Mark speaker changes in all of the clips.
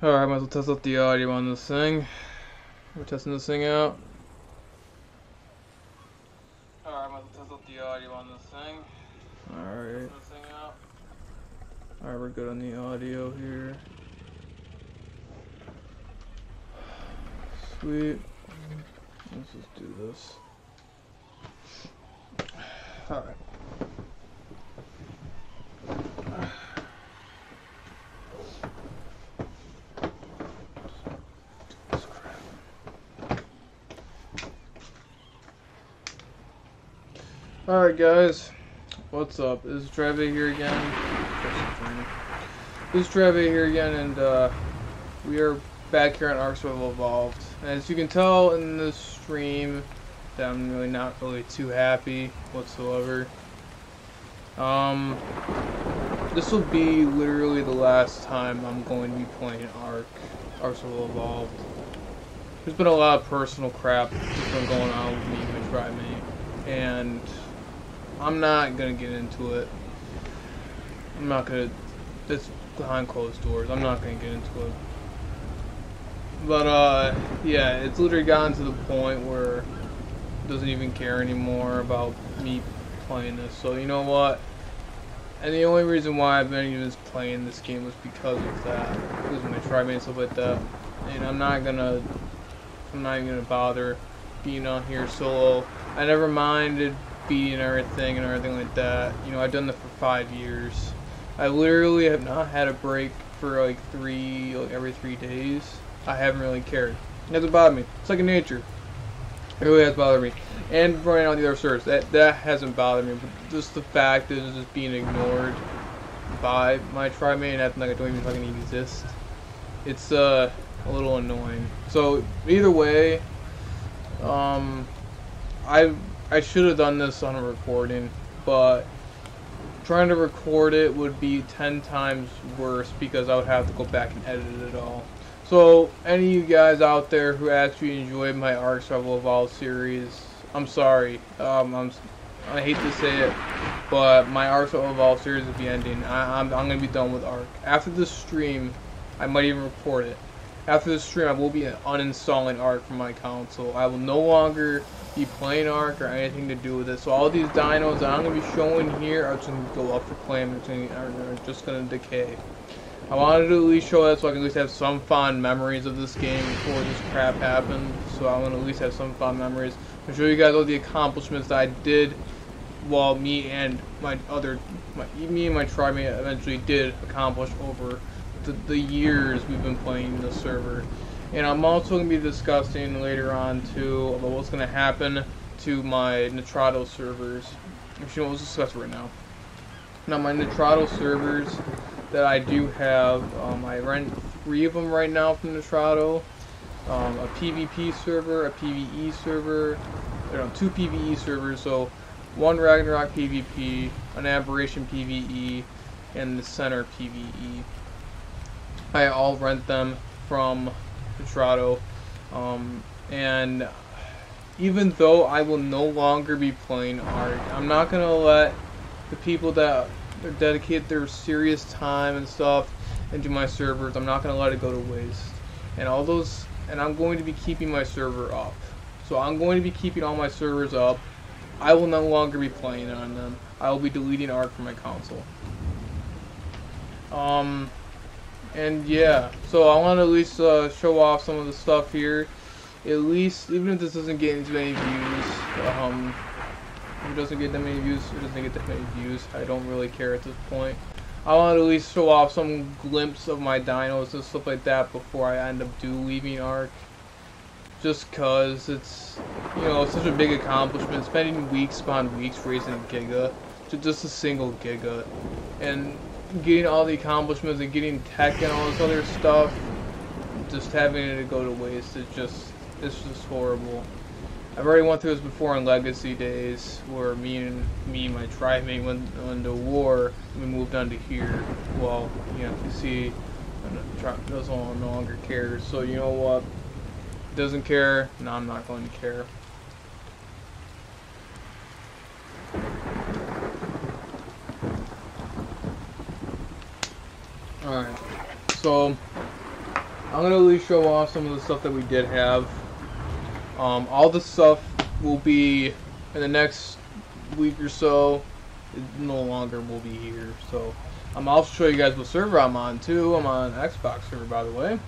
Speaker 1: Alright, might as well test out the audio on this thing. We're testing this thing out. Alright, might as well test out the audio on this thing. Alright. Alright, we're good on the audio here. Sweet. Let's just do this. Alright. Alright guys, what's up? This is Travis here again. And we are back here on Ark Survival Evolved. And as you can tell in this stream, that I'm really not too happy whatsoever. This will be literally the last time I'm going to be playing Ark Survival Evolved. There's been a lot of personal crap that's been going on with me and my tribe mate, and I'm not gonna get into it. It's behind closed doors. I'm not gonna get into it. But yeah, it's literally gotten to the point where it doesn't even care anymore about me playing this. So you know what? And the only reason why I've been even playing this game was because of that, because of my tribe mate and stuff like that. And I'm not even gonna bother being on here solo. I never minded beating everything and everything like that. You know, I've done that for 5 years. I literally have not had a break for like every 3 days. I haven't really cared. It doesn't bother me. It's second nature. It really has bothered me. And running on the other servers, that hasn't bothered me. But just the fact that it's just being ignored by my tribe mate and acting like I don't even fucking exist. It's a little annoying. So either way, I should have done this on a recording, but trying to record it would be 10 times worse because I would have to go back and edit it all. So any of you guys out there who actually enjoyed my Ark Survival Evolved series, I'm sorry. I hate to say it, but my Ark Survival Evolved series will be ending. I'm gonna be done with Ark. After this stream, I might even record it. After this stream, I will be uninstalling Ark from my console. I will no longer be playing Ark or anything to do with it. So all these dinos that I'm going to be showing here are just going to go up for claim. They're just going to decay. I wanted to at least show that so I can at least have some fond memories of this game before this crap happened. So I want to at least have some fond memories. I'll show you guys all the accomplishments that I did while me and my tribe mate eventually did accomplish over the years we've been playing this server. And I'm also going to be discussing later on too about what's going to happen to my nitrado servers. Actually, let's discuss it right now. Now my nitrado servers that I do have, I rent 3 of them right now from nitrado. A PvP server, a PvE server, 2 PvE servers, so 1 Ragnarok PvP, an Aberration PvE, and the Center PvE. I all rent them from nitrado, and even though I will no longer be playing Ark, I'm not gonna let the people that dedicate their serious time and stuff into my servers, I'm not gonna let it go to waste. And I'm going to be keeping my server up. So I'm going to be keeping all my servers up. I will no longer be playing on them. I will be deleting Ark from my console. And yeah, so I want to at least show off some of the stuff here. At least, even if this doesn't get as many views, if it doesn't get that many views, it doesn't get that many views. I don't really care at this point. I want to at least show off some glimpse of my dinos and stuff like that before I end up leaving Ark. Just cause it's, you know, such a big accomplishment. Spending weeks upon weeks raising a giga, just a single giga, and getting all the accomplishments and getting tech and all this other stuff, just having it go to waste, it's just horrible. I've already went through this before in Legacy days, where me and my tribe mate went into war, and we moved on to here. Well, you know, you see, the tribe doesn't no longer care. So you know what? Doesn't care. No, I'm not going to care. Alright, so I'm gonna at least show off some of the stuff that we did have. All the stuff will be in the next week or so. It no longer will be here. So I'll also show you guys what server I'm on too. I'm on Xbox server, by the way.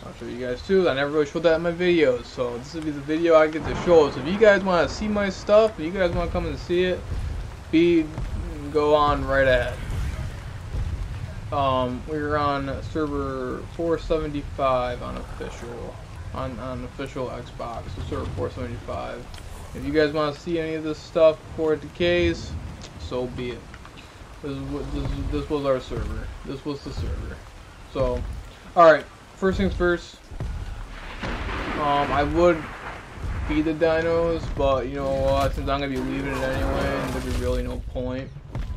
Speaker 1: I'll show you guys too. I never really showed that in my videos, so this will be the video I get to show. So if you guys want to see my stuff, if you guys want to come and see it, go on right ahead. We're on server 475 on official, on official Xbox. So server 475. If you guys want to see any of this stuff before it decays, so be it. This was our server. This was the server. So, all right. First things first. I would feed the dinos, but you know what? Since I'm gonna be leaving it anyway, there'd be really no point.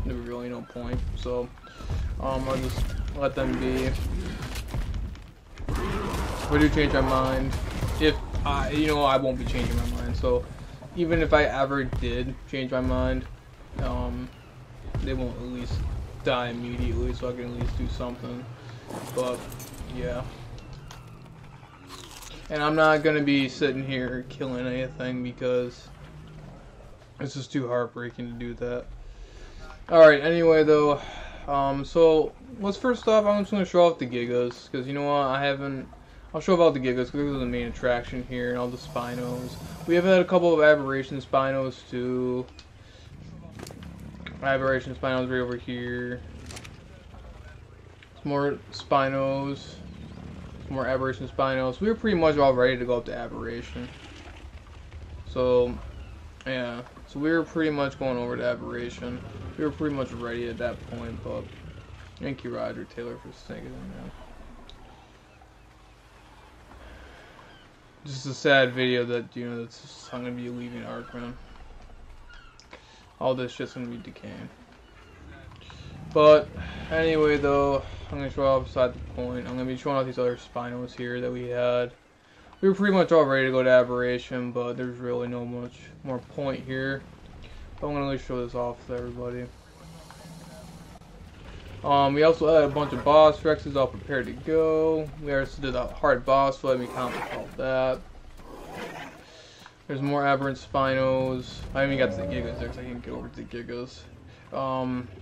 Speaker 1: There'd be really no point. So, I'll just let them be. If I do change my mind, I won't be changing my mind. So, even if I ever did change my mind, they won't at least die immediately, so I can at least do something. But yeah. And I'm not gonna be sitting here killing anything because it's just too heartbreaking to do that. Alright, anyway though, so let's first off, I'm just gonna show off the Gigas, because you know what, I'll show off the Gigas because this is the main attraction here, and all the Spinos. We have had a couple of Aberration Spinos too. Aberration Spinos right over here. Some more Spinos. More Aberration Spinos. We were pretty much all ready to go up to Aberration. So, yeah. So we were pretty much going over to Aberration. We were pretty much ready at that point, but thank you, Roger Taylor, for sneaking in, man. Just a sad video that, you know, that's just, I'm gonna be leaving Ark, man. All this shit's gonna be decaying. But anyway, though, I'm gonna show off beside the point. I'm gonna be showing off these other Spinos here that we had. We were pretty much all ready to go to Aberration, but there's really no much more point here. But I'm gonna really show this off to everybody. We also had a bunch of boss Rexes all prepared to go. We also did a hard boss fight. We accomplished all that. There's more Aberrant Spinos. I haven't even got to the Gigas there because I can't get over to the Gigas.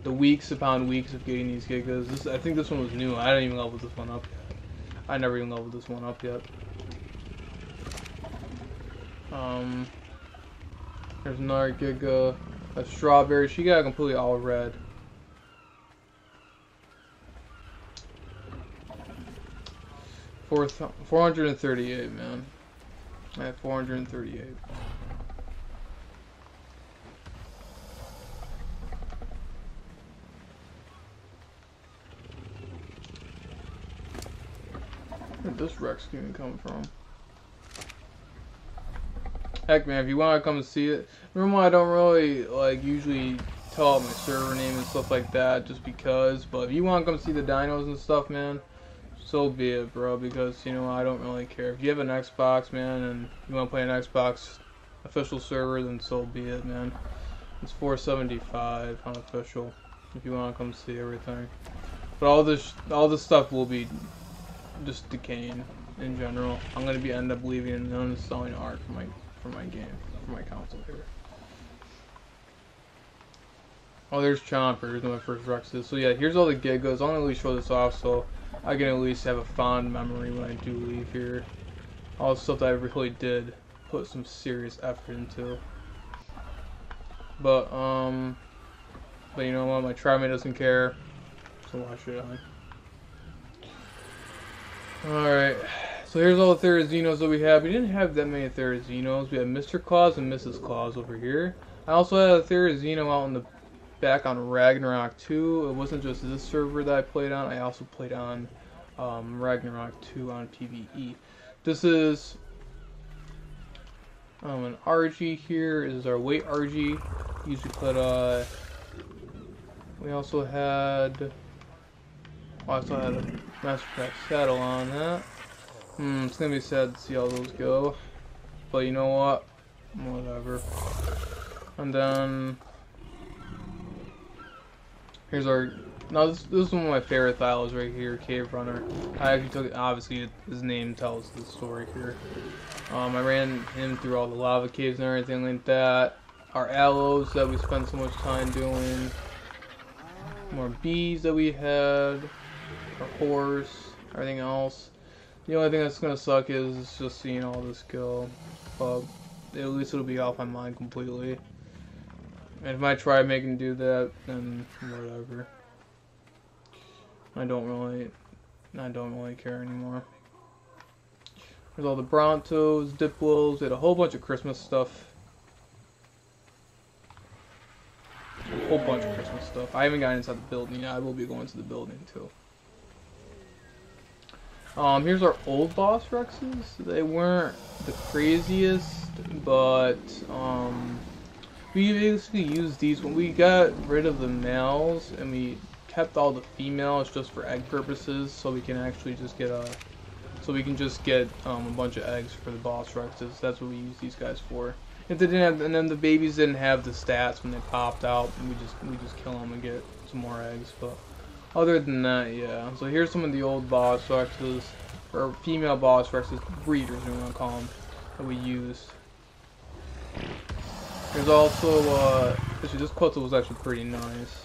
Speaker 1: The weeks upon weeks of getting these Gigas. I think this one was new. I didn't even level this one up yet. I never even leveled this one up yet. There's another Giga. A Strawberry. She got completely all red. Fourth, 438, man. I have 438. Where'd this Rex even come from? Heck, man, if you want to come and see it, remember I don't really usually tell out my server name and stuff like that, just because. But if you want to come see the dinos and stuff, man, so be it, bro. Because you know I don't really care. If you have an Xbox, man, and you want to play an Xbox official server, then so be it, man. It's 475 on official. If you want to come see everything, but all this stuff will be just decaying in general. I'm gonna end up leaving and uninstalling Ark for my game, for my console here. Oh, there's Chomper. Here's my first Rexes. So yeah, here's all the Gigas. I'm gonna at least show this off so I can at least have a fond memory when I do leave here. All the stuff that I really did put some serious effort into. But you know what? My Tri-Mate doesn't care, so watch it on. Alright, so here's all the Therazinos that we have. We didn't have that many Therazinos. We had Mr. Claus and Mrs. Claus over here. I also had a Therazino out in the back on Ragnarok 2. It wasn't just this server that I played on. I also played on Ragnarok 2 on PvE. This is an RG here. This is our weight RG. Usually put we also had a Mastercraft saddle on that. It's gonna be sad to see all those go. But you know what? Whatever. And then here's our No, this is one of my favorite tiles right here, Cave Runner. I actually took it, obviously his name tells the story here. I ran him through all the lava caves and everything like that. Our aloes that we spent so much time doing. More bees that we had. Our horse, everything else. The only thing that's gonna suck is just seeing all this go. But at least it'll be off my mind completely. And if I try making do that, then whatever. I don't really care anymore. There's all the Brontos, Diplos, we had a whole bunch of Christmas stuff. A whole bunch of Christmas stuff. I haven't gotten inside the building yet. I will be going to the building too. Here's our old boss Rexes. They weren't the craziest, but we basically used these when we got rid of the males and we kept all the females just for egg purposes, so we can actually just get a bunch of eggs for the boss Rexes. That's what we use these guys for. If they didn't have, and then the babies didn't have the stats when they popped out, and we just kill them and get some more eggs. But other than that, yeah. So here's some of the old boss Rexes, or female boss Rexes, breeders we want to call them, that we used. There's also actually this puzzle was actually pretty nice.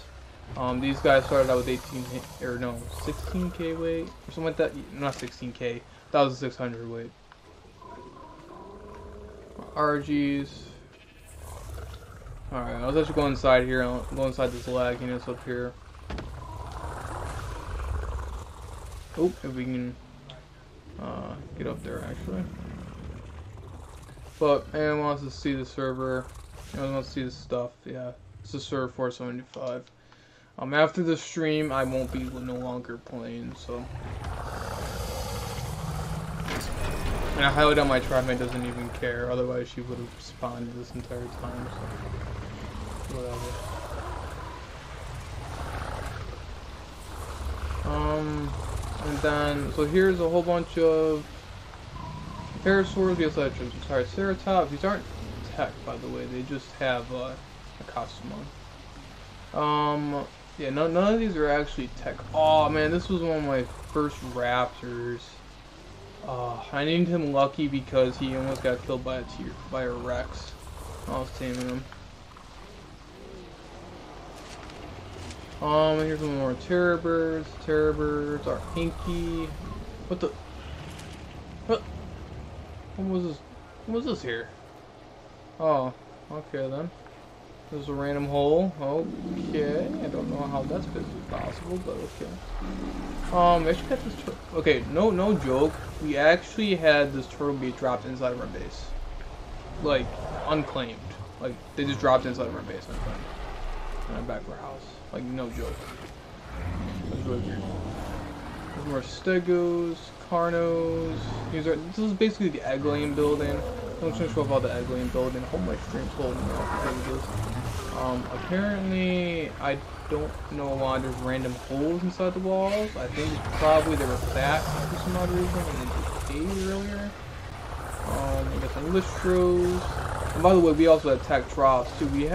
Speaker 1: These guys started out with 16k weight or something like that. Not 16k. That was a 600 weight. RGs. Alright, let's actually go inside here. I'll go inside this lagginess up here. Oh, if we can get up there actually. But anyone wants to see the server, anyone wants to see the stuff, yeah. It's the server 475. After the stream, I won't be no longer playing, so. And I highly doubt my tribe doesn't even care, otherwise she would have spawned this entire time, so. Whatever. And then, so here's a whole bunch of Parasaurs, we also have Triceratops. These aren't tech, by the way, they just have a costume on. Yeah, none of these are actually tech. Oh man, this was one of my first raptors. I named him Lucky because he almost got killed by a Rex. I was taming him. And here's some more Terrorbirds. Terrorbirds are Hinky. What the? What was this? What was this here? Oh, okay then. There's a random hole. Okay, I don't know how that's physically possible, but okay. Actually got this. Okay, no joke. We actually had this turtle beat dropped inside of our base, like unclaimed. Like they just dropped inside of our base unclaimed. And I'm back to our house. Like no joke. That's really weird. There's more Stegos, Carnos. This is basically the egg laying building. I'm just gonna show off all the egg laying building. I hope my stream's holding up because of this. Apparently, I don't know why there's random holes inside the walls. I think probably they were back for some odd reason and they just caved earlier. We got some Listros. And by the way, we also had tech troughs too. We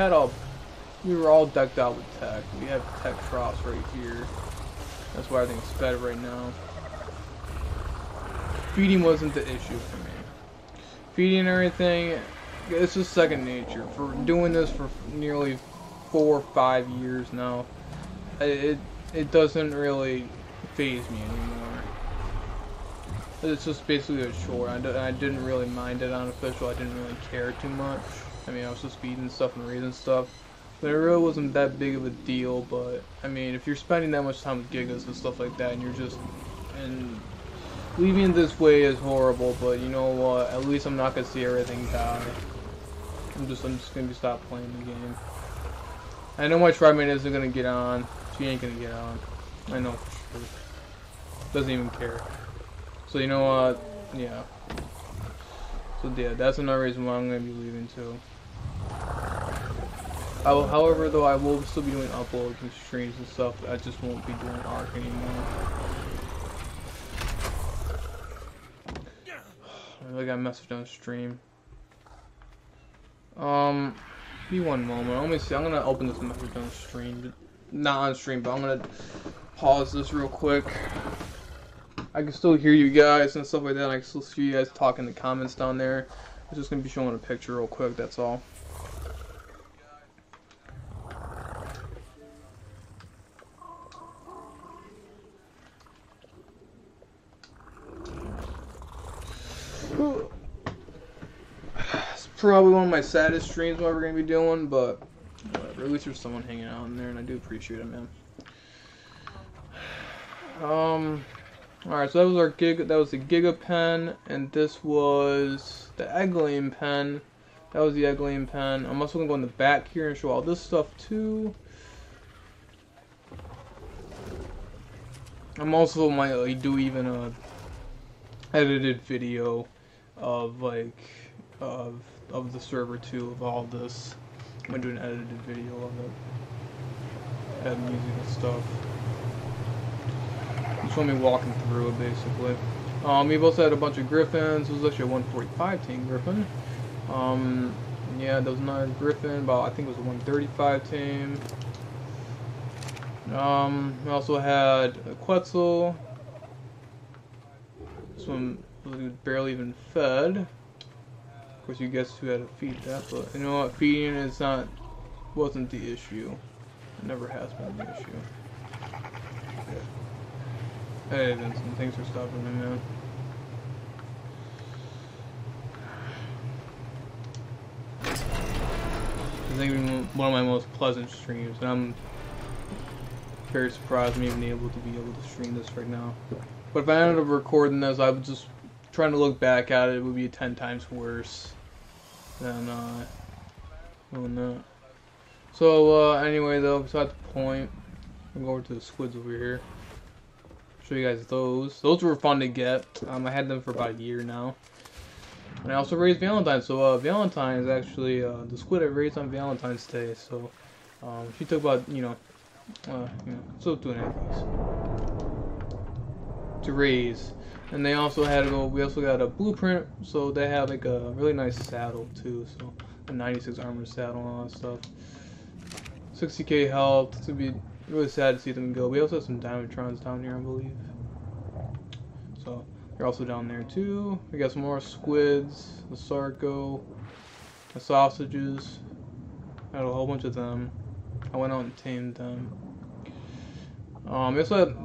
Speaker 1: were all decked out with tech. We have tech troughs right here. That's why everything's fed right now. Feeding wasn't the issue for me. Feeding and everything, it's just second nature. For doing this for nearly 4 or 5 years now, it doesn't really faze me anymore. It's just basically a chore. I didn't really mind it on official. I didn't really care too much. I mean, I was just feeding stuff and raising stuff. But it really wasn't that big of a deal. But I mean, if you're spending that much time with gigas and stuff like that, and you're just leaving this way is horrible. But you know what? At least I'm not gonna see everything die. I'm just gonna stop playing the game. I know my tribemate isn't gonna get on. She ain't gonna get on. I know for sure. Doesn't even care. So you know what? Yeah. So yeah, that's another reason why I'm gonna be leaving too. However, though, I will still be doing uploads and streams and stuff. I just won't be doing Arc anymore. I got a message on stream. Be one moment. Let me see. I'm gonna open this message on stream not on stream, but I'm gonna pause this real quick. I can still hear you guys and stuff like that, and I can still see you guys talking in the comments down there. I'm just gonna be showing a picture real quick, that's all. It's probably one of my saddest streams we're gonna be doing, but whatever. At least there's someone hanging out in there, and I do appreciate it, man. Alright, so that was our that was the Giga pen, and this was the egg-laying pen. That was the egg-laying pen. I'm also gonna go in the back here and show all this stuff too. I'm also might do even a edited video of like of the server too, of all this. I'm gonna do an edited video of it. Add music and stuff. Show me walking through it basically. We've also had a bunch of Griffins. This was actually a 145 tank Griffin. Yeah, there was another Griffin, but I think it was a 135 team. We also had a Quetzal. This one was barely even fed. Of course, you guessed who had to feed that, but you know what? Feeding is wasn't the issue. It never has been the issue. Hey, Vincent, thanks for stopping me, man. I think it's one of my most pleasant streams, and I'm very surprised I'm even able to stream this right now. But if I ended up recording this, I would just trying to look back at it. It would be 10 times worse than doing that. So anyway, though, beside the point, I'm going over to the squids over here. Show you guys those. Those were fun to get. I had them for about a year now. And I also raised Valentine's. So Valentine's actually the squid I raised on Valentine's Day. So she took about still 2.5 weeks to raise. And they also had we also got a blueprint. So they have like a really nice saddle too. So a 96 armor saddle and all that stuff. 60k health. To be really sad to see them go. We also have some Diamondtrons down here, I believe. So they're also down there too. We got some more squids, the Sarco, the sausages. I had a whole bunch of them. I went out and tamed them.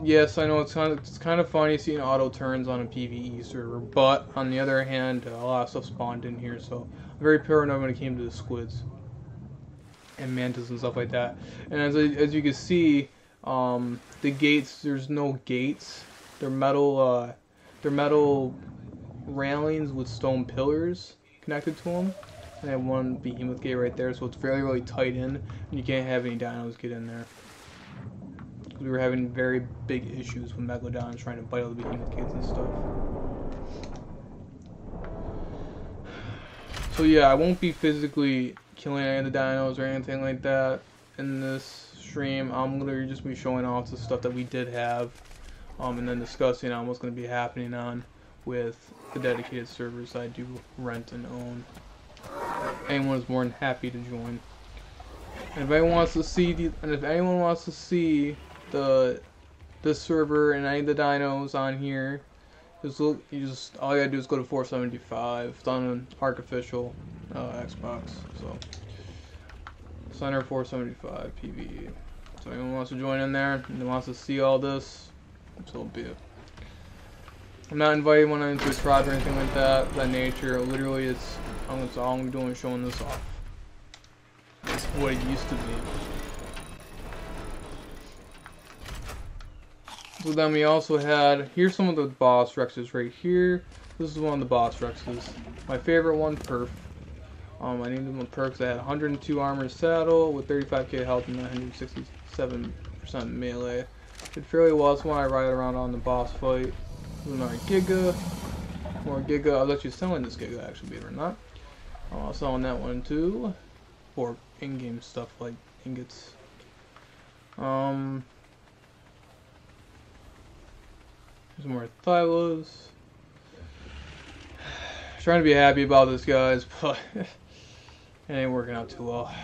Speaker 1: Yes, I know it's kind of funny seeing auto turns on a PvE server, but on the other hand, a lot of stuff spawned in here, so I'm very paranoid when it came to the squids and mantis and stuff like that. And as you can see, the gates, there's no gates. They're metal railings with stone pillars connected to them. And I have one behemoth gate right there, so it's really tight in, and you can't have any dinos get in there. We were having very big issues with megalodons trying to bite all the behemoth gates and stuff. So yeah, I won't be physically killing any of the dinos or anything like that in this stream. I'm gonna just be showing off the stuff that we did have, and then discussing on what's gonna be happening on with the dedicated servers I do rent and own. Anyone is more than happy to join. And if anyone wants to see this server and any of the dinos on here, all you gotta do is go to 475. It's on Artificial Xbox. So Center 475 PvE. So anyone wants to join in there and wants to see all this, so be it. I'm not inviting anyone into a tribe or anything like that nature. Literally, it's all I'm doing is showing this off. It's what it used to be. So then we also had, here's some of the boss Rexes right here. This is one of the boss Rexes. My favorite one, Perf. I named him a Perf because I had 102 armor saddle with 35k health and 967% melee. Did fairly well. It's one I ride around on the boss fight. Another Giga. More Giga. I was actually selling this Giga, actually, believe it or not. I was selling that one too. For in-game stuff like ingots. There's more Thylos. Trying to be happy about this, guys, but it ain't working out too well.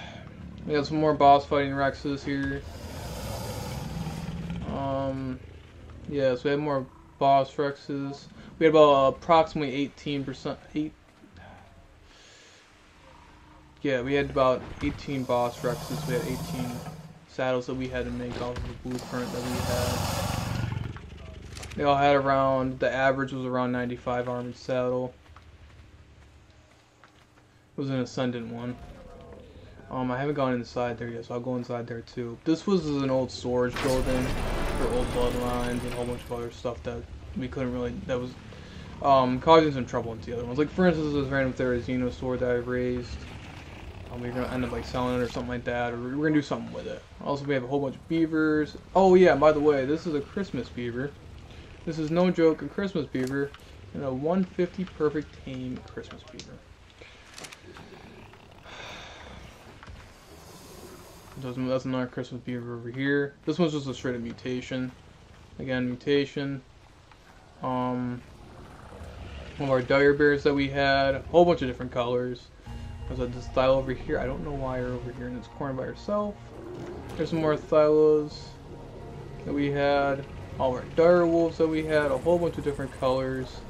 Speaker 1: We got some more boss fighting Rexes here. Yeah, so we had more boss Rexes. We had about approximately 18%. Yeah, we had about 18 boss Rexes. We had 18 saddles that we had to make off of the blueprint that we had. They all had around, the average was around 95 armored saddle. It was an ascendant one. I haven't gone inside there yet, so I'll go inside there too. This was an old storage building for old bloodlines and a whole bunch of other stuff that we couldn't really, that was causing some trouble into the other ones. Like for instance, this random Therizino sword that I raised. We're gonna end up like selling it or something like that, or we're gonna do something with it. Also, we have a whole bunch of beavers. Oh yeah, by the way, this is a Christmas beaver. This is no joke, a Christmas beaver, and a 150 perfect tame Christmas beaver. That's another Christmas beaver over here. This one's just a straight up mutation. Again, mutation. One of our dire bears that we had, a whole bunch of different colors. There's this Thylo over here. I don't know why you're over here in this corner by yourself. There's some more Thylos that we had. All our dire wolves that we had. A whole bunch of different colors.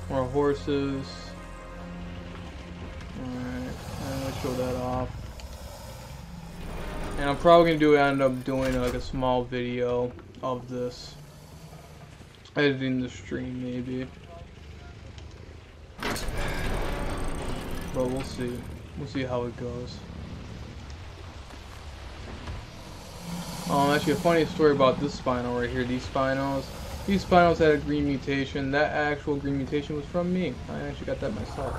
Speaker 1: More horses. Alright, I'm going to show that off. And I'm probably going to end up doing like a small video of this. Editing the stream maybe. But we'll see. We'll see how it goes. Actually, a funny story about this Spino right here. These Spinos had a green mutation. That actual green mutation was from me. I actually got that myself.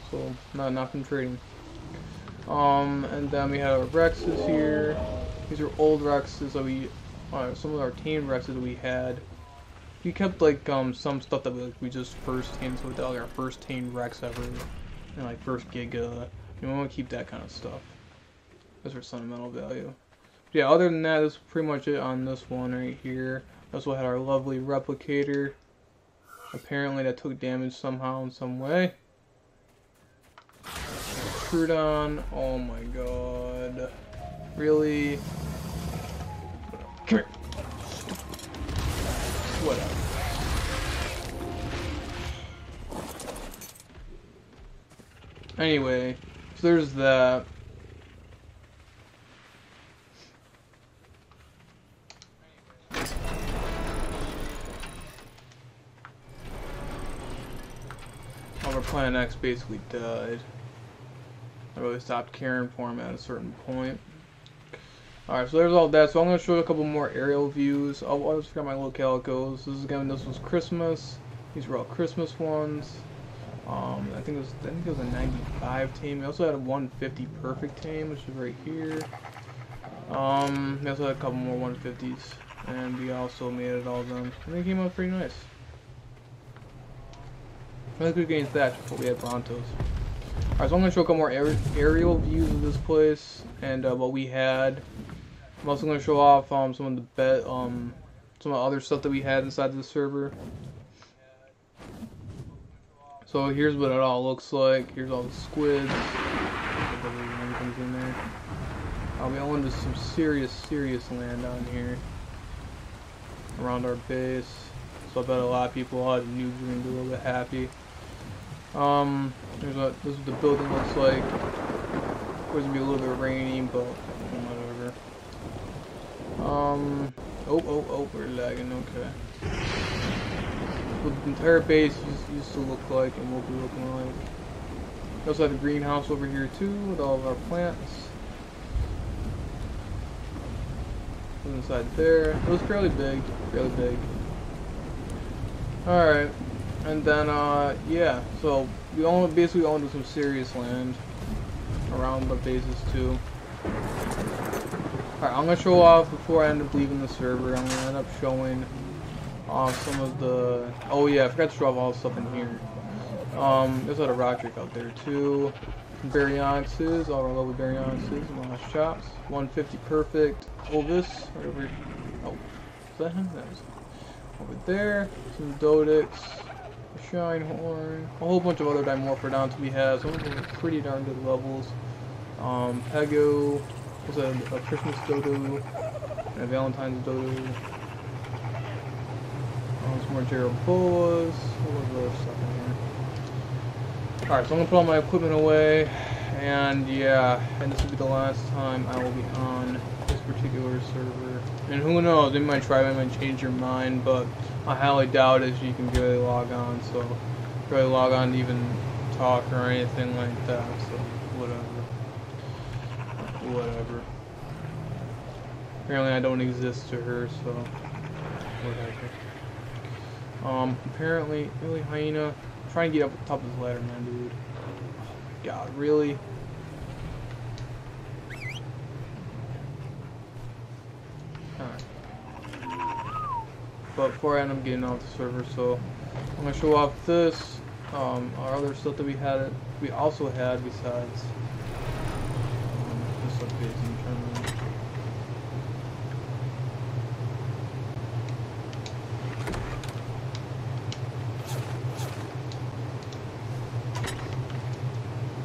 Speaker 1: So, not from trading. And then we have our Rexes here. These are old Rexes that we, some of our tamed Rexes that we had. We kept like some stuff that we just first tamed, so we got like our first tamed Rex ever, and like first Giga. You want to keep that kind of stuff. That's for sentimental value. But yeah, other than that, that's pretty much it on this one right here. We also had our lovely replicator. Apparently that took damage somehow in some way. Trudon, oh my god. Really? Come here. Whatever. Anyway, so there's that. Our Plan X basically died. I really stopped caring for him at a certain point. Alright, so there's all that. So I'm going to show you a couple more aerial views. I always forgot my little calicos. This was Christmas. These were all Christmas ones. I think it was a 95 tame. We also had a 150 perfect tame, which is right here. We also had a couple more 150s. And we also made it all done. And they came out pretty nice. Really good against that, but we had Brontos. Alright, so I'm going to show a couple more aerial views of this place and what we had. I'm also going to show off some of the other stuff that we had inside the server. So here's what it all looks like. Here's all the squids. Everything's in there. We all into some serious land down here around our base. So I bet a lot of people, a lot of noobs are going to be a little bit happy. This is what the building looks like. It's going to be a little bit rainy, but whatever. Oh, we're lagging, okay. What the entire base used to look like and will be looking like. We also have the greenhouse over here too, with all of our plants. Inside there. It was fairly big, Alright. And then, yeah, so we basically owned some serious land around the bases too. Alright, I'm going to show off, before I end up leaving the server, I'm going to end up showing off some of the, oh yeah, I forgot to show off all the stuff in here. There's a lot of rock trick out there too. Some Baryonyxes, all our lovely Baryonyxes, Moss Chops, 150 perfect, Ovis, right over here. Oh, is that him? That was over there. Some Dodix. Shinehorn, a whole bunch of other Dimorphodons we have. Some of them are pretty darn good levels. Pego, was a Christmas Dodo. And Valentine's Dodo. Some more Jeroboas. What was the other stuff in here? Alright, so I'm gonna put all my equipment away. And yeah, and this will be the last time I will be on this particular server. And who knows, they might try, they might change your mind, but I highly doubt it. You can really log on, so really log on to even talk or anything like that. So whatever. Apparently I don't exist to her, so whatever. Apparently, really, Hyena, try and get up the top of this ladder, man, dude. Oh my god, really? Alright. But before I end up getting off the server, so I'm gonna show off this, our other stuff that we also had besides this update in terminal.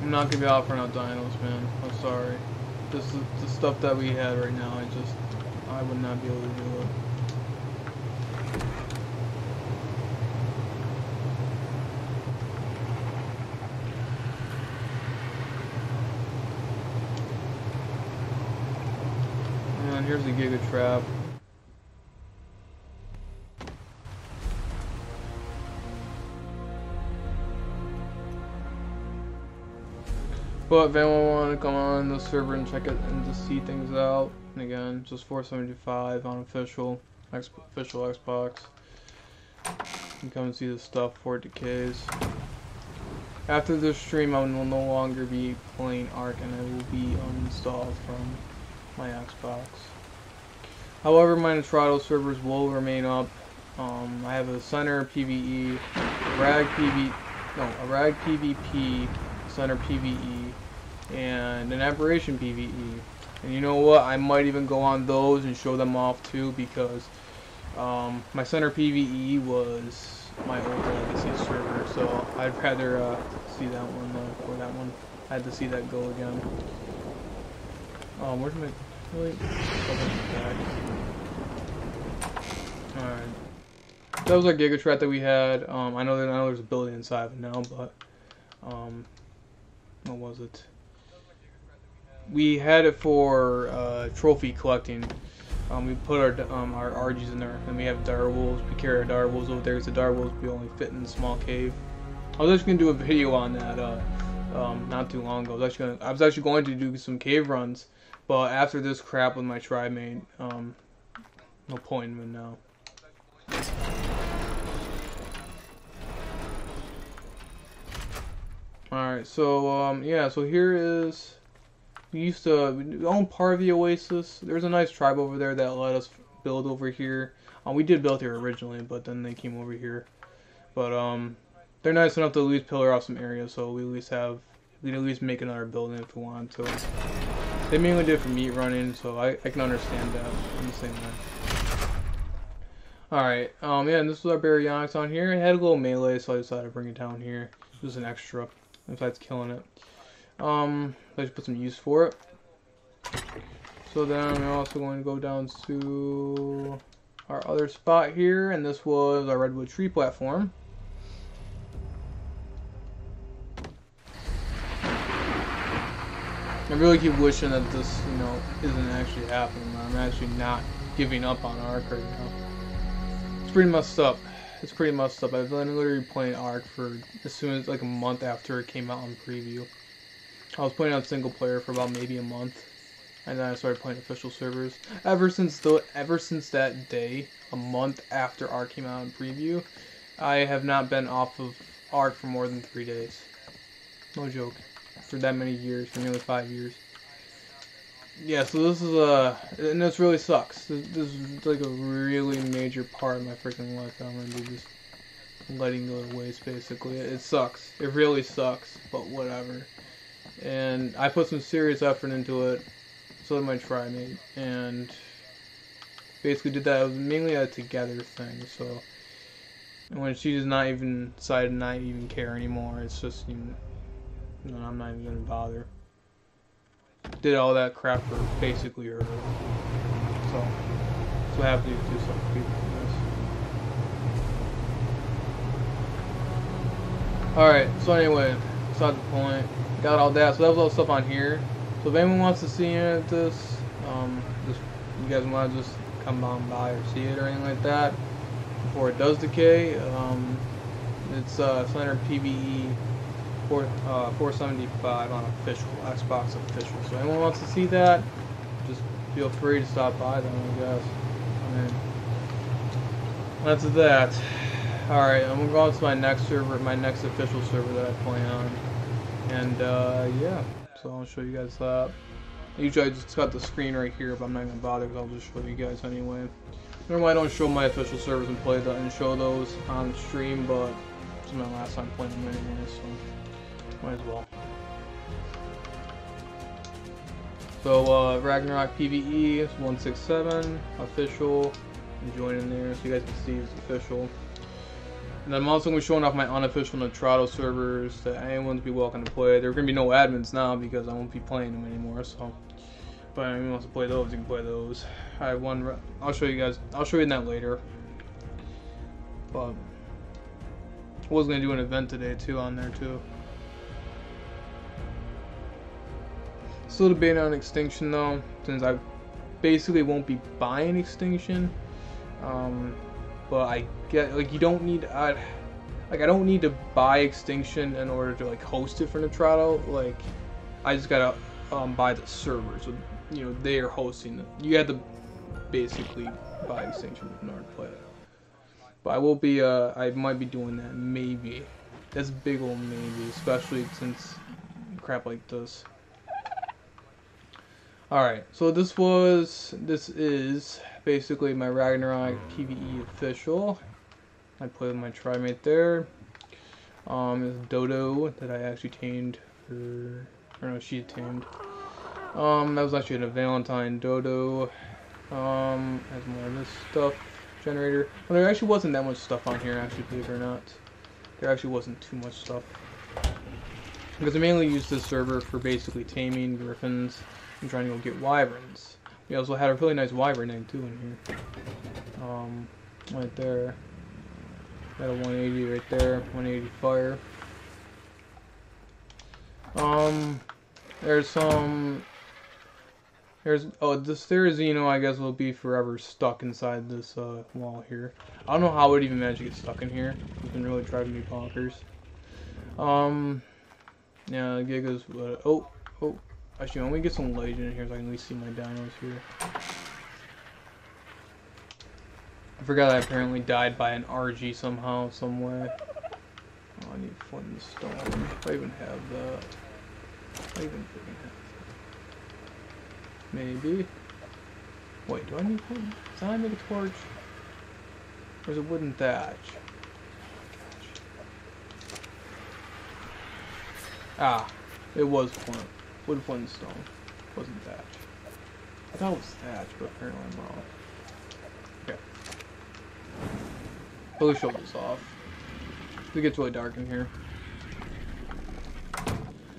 Speaker 1: I'm not gonna be offering out dinos, man. I'm sorry. This is the stuff that we had right now. I would not be able to do it. And here's the Giga Trap. But if anyone want to come on the server and check it and just see things out, and again, just $4.75 on official Xbox. You can come and see the stuff before it decays. After this stream, I will no longer be playing Ark, and it will be uninstalled from my Xbox. However, my nitrado servers will remain up. I have a center PvE, a rag PvP, center PvE, and an aberration PvE. And you know what? I might even go on those and show them off too, because my center PvE was my old legacy server, so I'd rather see that one or that one. I had to see that go again. Where's my really? Alright. That was our Giga Trap that we had. I know there's a building inside of it now, but what was it? We had it for trophy collecting. We put our RGs in there, and we have direwolves. We carry our direwolves over there. Because the direwolves we only fit in the small cave. I was actually gonna do a video on that not too long ago. I was actually going to do some cave runs, but after this crap with my tribe mate, no point in it now. Alright, so yeah, so here is, we own part of the oasis. There's a nice tribe over there that let us build over here. We did build here originally, but then they came over here. But they're nice enough to at least pillar off some areas, so we can at least make another building if we want to. They mainly did it for meat running, so I can understand that in the same way. Alright, yeah, and this was our baryonyx on here. It had a little melee, so I decided to bring it down here. It was an extra, besides killing it. Let's put some use for it. So then we're also going to go down to our other spot here, and this was our redwood tree platform. I really keep wishing that this, isn't actually happening. I'm actually not giving up on Ark right now. It's pretty messed up. It's pretty messed up. I've been literally playing Ark for as soon as like a month after it came out on preview. I was playing on single player for about maybe a month, and then I started playing official servers. Ever since that day, a month after Ark came out on preview, I have not been off of Ark for more than 3 days. No joke. For that many years, for nearly 5 years. Yeah, so this is and this really sucks. This is like a really major part of my freaking life that I'm gonna be just letting go to waste, basically. It sucks. It really sucks, but whatever. And I put some serious effort into it, so did my tribe mate, and basically did that. It was mainly a together thing, so. And when she does not even decide to not even care anymore, it's just, no, I'm not even gonna bother. Did all that crap for basically her. So I have to do some tweaking on this. Alright, so anyway, beside the point, got all that. So that was all the stuff on here. So if anyone wants to see any of this, just you guys want to just come on by or see it or anything like that before it does decay, it's Slender PVE 475 on official, Xbox official. So anyone wants to see that, just feel free to stop by then, I guess. I mean, that's that. Alright, I'm gonna go on to my next server, my next official server that I play on. And yeah, so I'll show you guys that. Usually I just got the screen right here, but I'm not gonna bother because I'll just show you guys anyway. Normally I don't show my official servers and play that and show those on stream, but it's my last time playing them anyway, so might as well. So Ragnarok PVE is 167 official. I'm joining there so you guys can see it's official. And then I'm also going to be showing off my unofficial nitrado servers that anyone's be welcome to play. There are going to be no admins now because I won't be playing them anymore. So, but if anyone wants to play those, you can play those. I have one. I'll show you guys. I'll show you that later. But I was going to do an event today too on there too. Still debating on Extinction though, since I basically won't be buying Extinction. But I get, like, you don't need, like, I don't need to buy Extinction in order to, like, host it for nitrado. Like, I just gotta buy the server, so, you know, they are hosting it. You have to basically buy Extinction in order to play it. But I will be, I might be doing that, maybe. That's a big old maybe, especially since crap like this. Alright, so this is basically my Ragnarok PVE official. I played with my trimate there. It's Dodo that I actually tamed for, or no, she tamed. That was actually a Valentine Dodo. Has more of this stuff generator. Well, there actually wasn't that much stuff on here, actually, believe it or not. There actually wasn't too much stuff. Because I mainly used this server for basically taming griffins and trying to go get wyverns. We also had a really nice wyvern egg too in here. Right there. Got a 180 right there, 180 fire. This Therizino I guess will be forever stuck inside this wall here. I don't know how it would even manage to get stuck in here. It's been really driving me bonkers. Yeah, Giga's oh. Actually, let me get some light in here so I can at least see my dinos here. I forgot I apparently died by an RG somehow, some way. Oh, I need flint and stone. If I even have that. I even freaking have that. Maybe. Wait, do I need flint? Does I make a torch? Or is it wooden thatch? Ah, it was flint. Wood, flint, and stone. Wasn't thatch. I thought it was thatch, but apparently I'm wrong. Okay. We'll show this off. It gets really dark in here.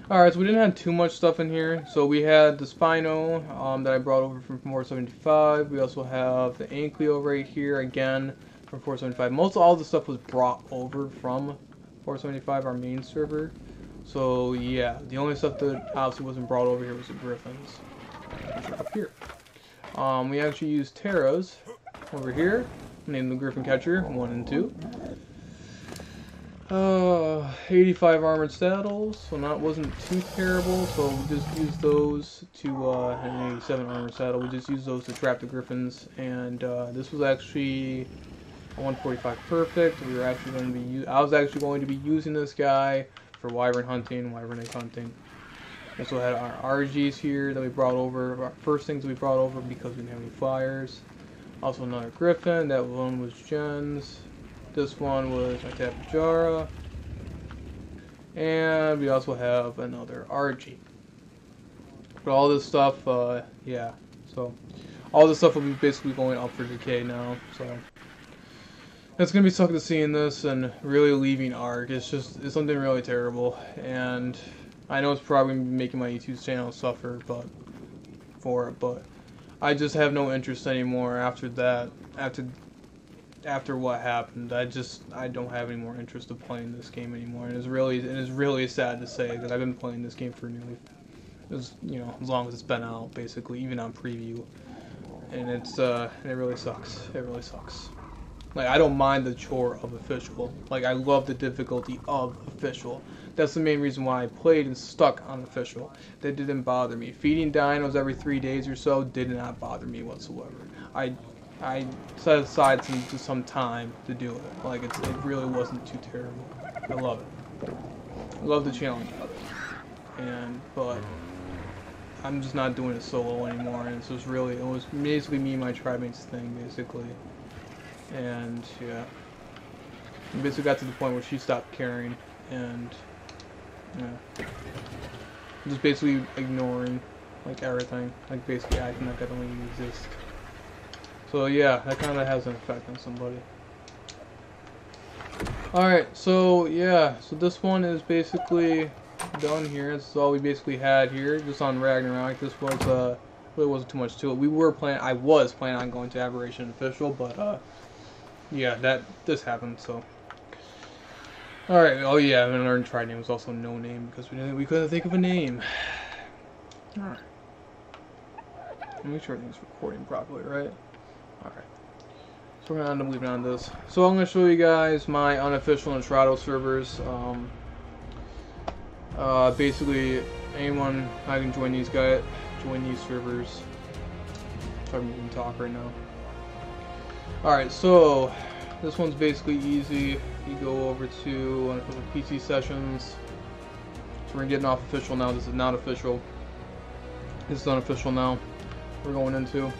Speaker 1: Alright, so we didn't have too much stuff in here. So we had the Spino that I brought over from 475. We also have the Ankylo right here again from 475. Most all the stuff was brought over from 475, our main server. So yeah, the only stuff that obviously wasn't brought over here was the griffins, which are up here. We actually used Terras over here. Named the Griffin Catcher 1 and 2. 85 armored saddles, so that wasn't too terrible. So we just used those to an 87 armored saddle. We just used those to trap the griffins, and this was actually a 145 perfect. We were actually going to be. I was actually going to be using this guy for wyvern hunting, wyvern egg hunting. We also had our RGs here that we brought over. Our first things we brought over because we didn't have any fires. Also another griffin. That one was Jen's. This one was my Tapajara. And we also have another RG. But all this stuff, yeah. So all this stuff will be basically going up for decay now. So it's gonna be sucking to seeing this and really leaving Ark. It's something really terrible, and I know it's probably making my YouTube channel suffer, but I just have no interest anymore after that. After what happened, I don't have any more interest of playing this game anymore, and it's really sad to say that I've been playing this game for nearly, as long as it's been out, basically, even on preview, and it really sucks. It really sucks. Like, I don't mind the chore of official. Like, I love the difficulty of official. That's the main reason why I played and stuck on official. That didn't bother me. Feeding dinos every 3 days or so did not bother me whatsoever. I set aside some time to do it. Like, it really wasn't too terrible. I love it. I love the challenge of it. But I'm just not doing it solo anymore. And it was basically me and my tribe mates thing, basically. And yeah, we basically got to the point where she stopped caring, and just basically ignoring like everything, like basically acting like I don't even exist. So yeah, that kind of has an effect on somebody. Alright, so yeah, so this one is basically done here. This is all we basically had here, just on Ragnarok. This was really wasn't too much to it. I was planning on going to Aberration Official, but yeah, this happened, so. Alright, oh yeah, and our tried name was also No Name, because we couldn't think of a name. Alright. Make sure everything's recording properly, right? Alright. So we're gonna end up leaving on this. So I'm gonna show you guys my unofficial nitrado servers. Basically, anyone I can join these servers. Sorry, I'm gonna talk right now. Alright, so this one's basically easy. You go over to unofficial PC sessions. So we're getting off official now. This is not official. This is unofficial now. We're going into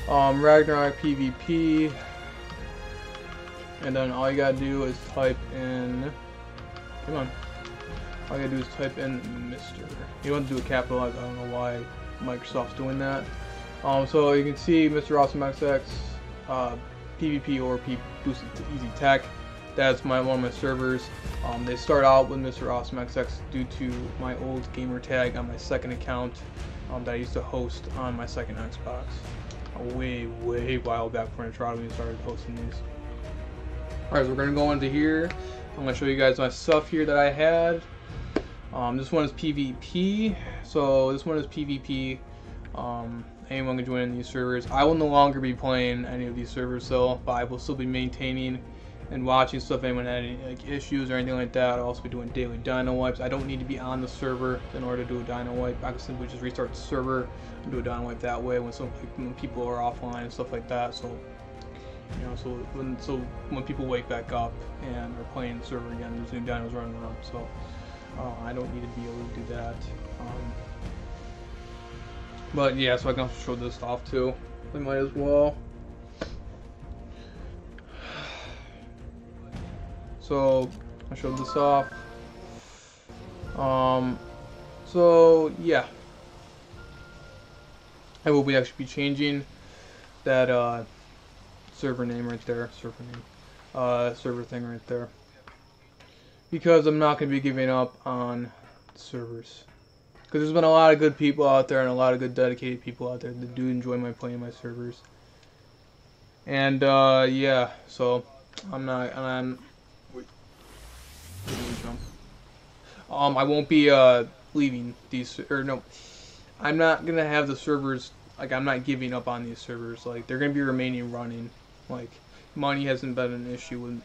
Speaker 1: Ragnarok PvP. And then all you gotta do is type in. Come on. All you gotta do is type in Mr. You don't have to do it capitalized. I don't know why Microsoft's doing that. So you can see Mr. AwesomeXX. PvP or boosted to easy tech. That's one of my servers. They start out with Mr. AwesomeXX due to my old gamer tag on my second account that I used to host on my second Xbox. Way while back before I tried when we started posting these. Alright, so we're gonna go into here. I'm gonna show you guys my stuff here that I had. This one is PvP. So this one is PvP. Anyone can join in these servers. I will no longer be playing any of these servers though, but I will still be maintaining and watching stuff if anyone had any issues or anything like that. I'll also be doing daily dino wipes. I don't need to be on the server in order to do a dino wipe. I can simply just restart the server and do a dino wipe that way when people are offline and stuff like that. So when people wake back up and are playing the server again, there's new dinos running around. So I don't need to be able to do that. But yeah, so I can also show this off too. I might as well. So I showed this off. So yeah, I will be actually changing that server name right there, server thing right there, because I'm not going to be giving up on servers. Because there's been a lot of good people out there and a lot of good dedicated people out there that do enjoy playing my servers. And yeah, so I won't be leaving these, or no, I'm not gonna have the servers, like, I'm not giving up on these servers. Like, they're gonna be remaining running. Like, money hasn't been an issue with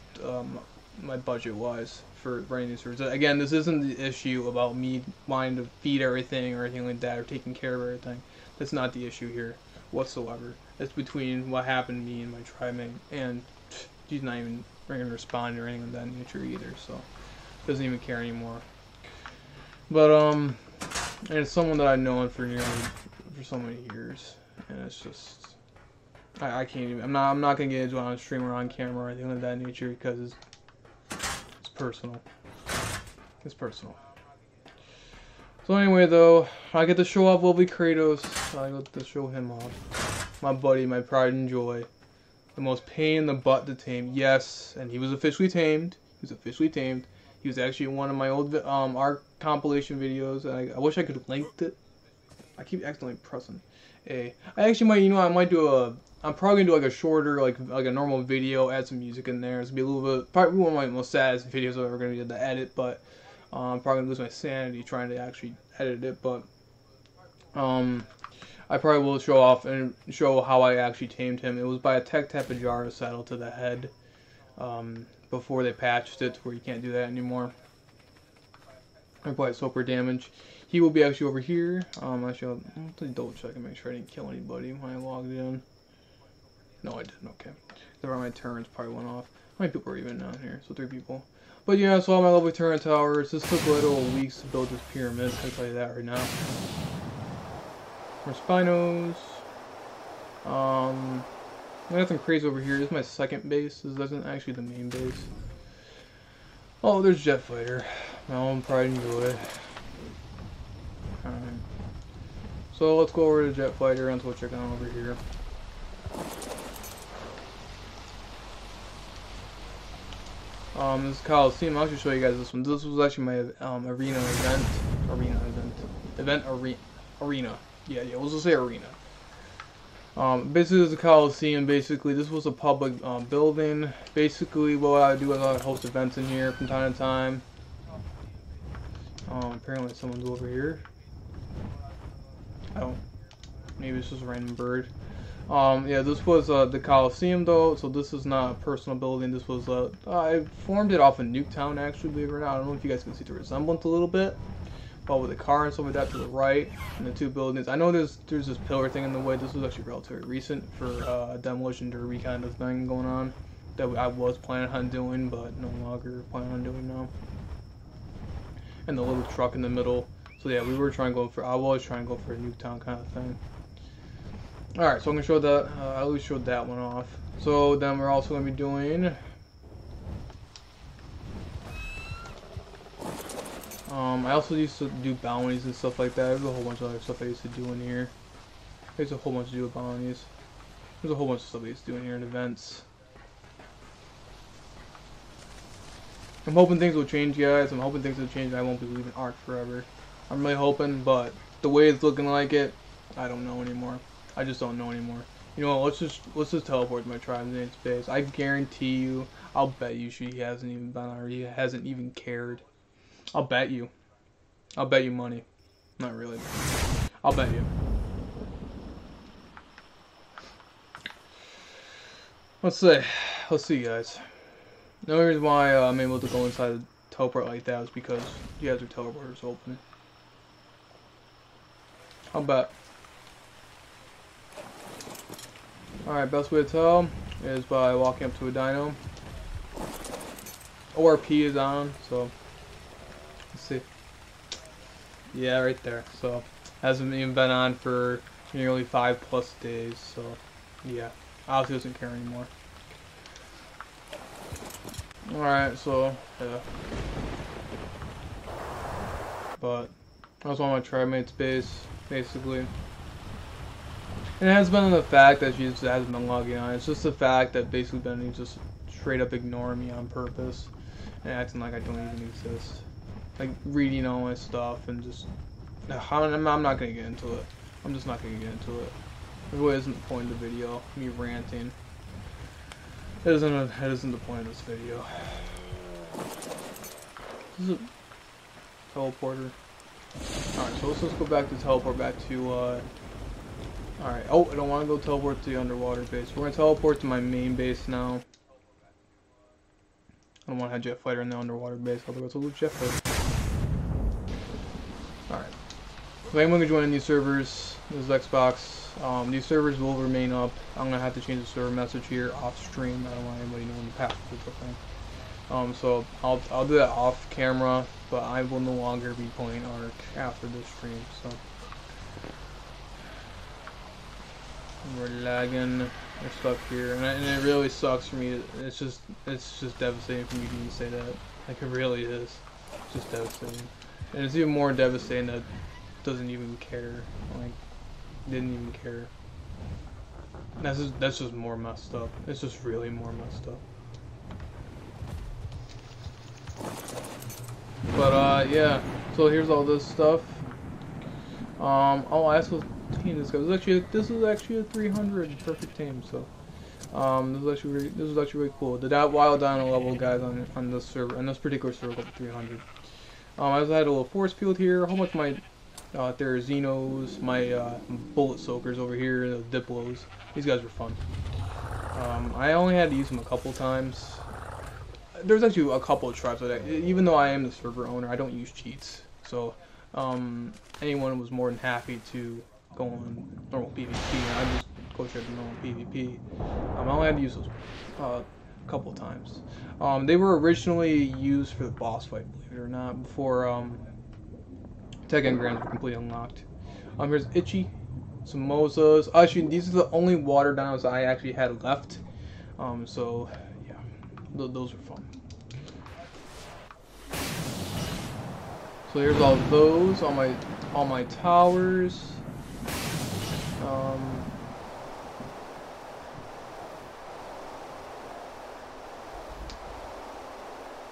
Speaker 1: my budget wise for running these servers. Again, this isn't the issue about me wanting to feed everything or anything like that, or taking care of everything. That's not the issue here whatsoever. It's between what happened to me and my tribe mate, and she's not even going to respond or anything of that nature either, so doesn't even care anymore. But and it's someone that I've known for so many years, and it's just I can't even. I'm not gonna get into it on stream or on camera or anything of that nature because it's personal. It's personal. So anyway, though, I get to show off lovely Kratos. I get to show him off. My buddy, my pride and joy. The most pain in the butt to tame. Yes, and he was officially tamed. He was officially tamed. He was actually in one of my old art compilation videos. I wish I could have linked it. I keep accidentally pressing A. I actually might, you know, I might do a. I'm probably gonna do like a shorter, like a normal video, add some music in there. It's gonna be a little bit, probably one of my most saddest videos I've ever gonna be able to edit, but I'm probably gonna lose my sanity trying to actually edit it. But I probably will show off and show how I actually tamed him. It was by a Tech Tapajara saddle to the head. Before they patched it to where you can't do that anymore. I applied soaker damage. He will be actually over here. Actually, I'll double check and make sure I didn't kill anybody when I logged in. No, I didn't. Okay. The my turrets probably went off. How many people are even down here? So 3 people. But yeah, so all my lovely turret towers. This took literal weeks to build this pyramid. I'll tell you that right now. More Spinos. Nothing crazy over here. This is my second base. This isn't actually the main base. Oh, there's Jet Fighter. My own pride and joy. Alright. So let's go over to Jet Fighter and let's check out over here. This is Coliseum. I'll actually show you guys this one. This was actually my arena event. Yeah, we'll just say arena. Basically, this is a Coliseum. Basically, this was a public building. Basically, what I do is I host events in here from time to time. Apparently, someone's over here. I don't. Maybe it's just a random bird. Yeah, this was the Coliseum, though. So this is not a personal building. This was I formed it off of Nuketown, actually. Believe it or not, I don't know if you guys can see the resemblance a little bit. But with the car and stuff like that to the right, and the 2 buildings. I know there's this pillar thing in the way. This was actually relatively recent for a demolition derby kind of thing going on that I was planning on doing, but no longer planning on doing now. And the little truck in the middle. So yeah, we were trying to go for. I was trying to go for a Nuketown kind of thing. All right, so I'm gonna show that. I at least showed that one off. So then we're also gonna be doing. I also used to do bounties and stuff like that. There's a whole bunch of other stuff I used to do in here. There's a whole bunch to do with bounties. There's a whole bunch of stuff I used to do in here in events. I'm hoping things will change, guys. I'm hoping things will change and I won't be leaving Ark forever. I'm really hoping, but the way it's looking like it, I don't know anymore. I just don't know anymore. You know what, let's just teleport to my tribe's in space. I guarantee you, I'll bet you she hasn't even been or he hasn't even cared. I'll bet you. I'll bet you money. Not really. I'll bet you. Let's see, guys. The only reason why I'm able to go inside the teleport like that is because you guys are teleporters open. I'll bet. Alright, best way to tell is by walking up to a dino. ORP is on, so let's see. Yeah, right there. So hasn't even been on for nearly 5+ days, so yeah. Obviously doesn't care anymore. Alright, so yeah. But I was on my tribe mate's base, basically. And it has been the fact that she just hasn't been logging on. It's just the fact that basically Benny's just straight up ignoring me on purpose and acting like I don't even exist. Like reading all my stuff and just I'm not gonna get into it. I'm just not gonna get into it. It really isn't the point of the video. Me ranting. It isn't the point of this video. This is a teleporter. Alright, so let's just go back to teleport back to alright. Oh, I don't want to go teleport to the underwater base. We're gonna teleport to my main base now. I don't want to have Jet Fighter in the underwater base, otherwise I'll lose Jet Fighter. Alright. So I'm gonna join in these servers. This is Xbox. These servers will remain up. I'm gonna have to change the server message here off stream. I don't want anybody knowing the password or thing. So I'll do that off camera, but I will no longer be playing Ark after this stream. So we're lagging. We're stuck here, and it really sucks for me. It's just devastating for me to even say that. Like it really is. It's just devastating, and it's even more devastating that it doesn't even care. Like didn't even care. That's just more messed up. It's just really more messed up. But yeah, so here's all this stuff. Oh, I also team this guy. This is actually a 300 perfect team. So, this is actually really cool. The wild dino level guys on this server, on this particular server, level 300. I also had a little force field here. A whole bunch of my Therazinos, my bullet soakers over here, the Diplos. These guys were fun. I only had to use them a couple times. There's actually a couple of tribes that even though I am the server owner, I don't use cheats. So anyone was more than happy to go on normal PvP, and I just go straight to normal PvP. I only had to use those a couple of times. They were originally used for the boss fight, believe it or not, before Tech Engrams were completely unlocked. Here's Itchy, some Mozas. Actually, these are the only water dinos I actually had left. So yeah, those are fun. So here's all of those, all my towers.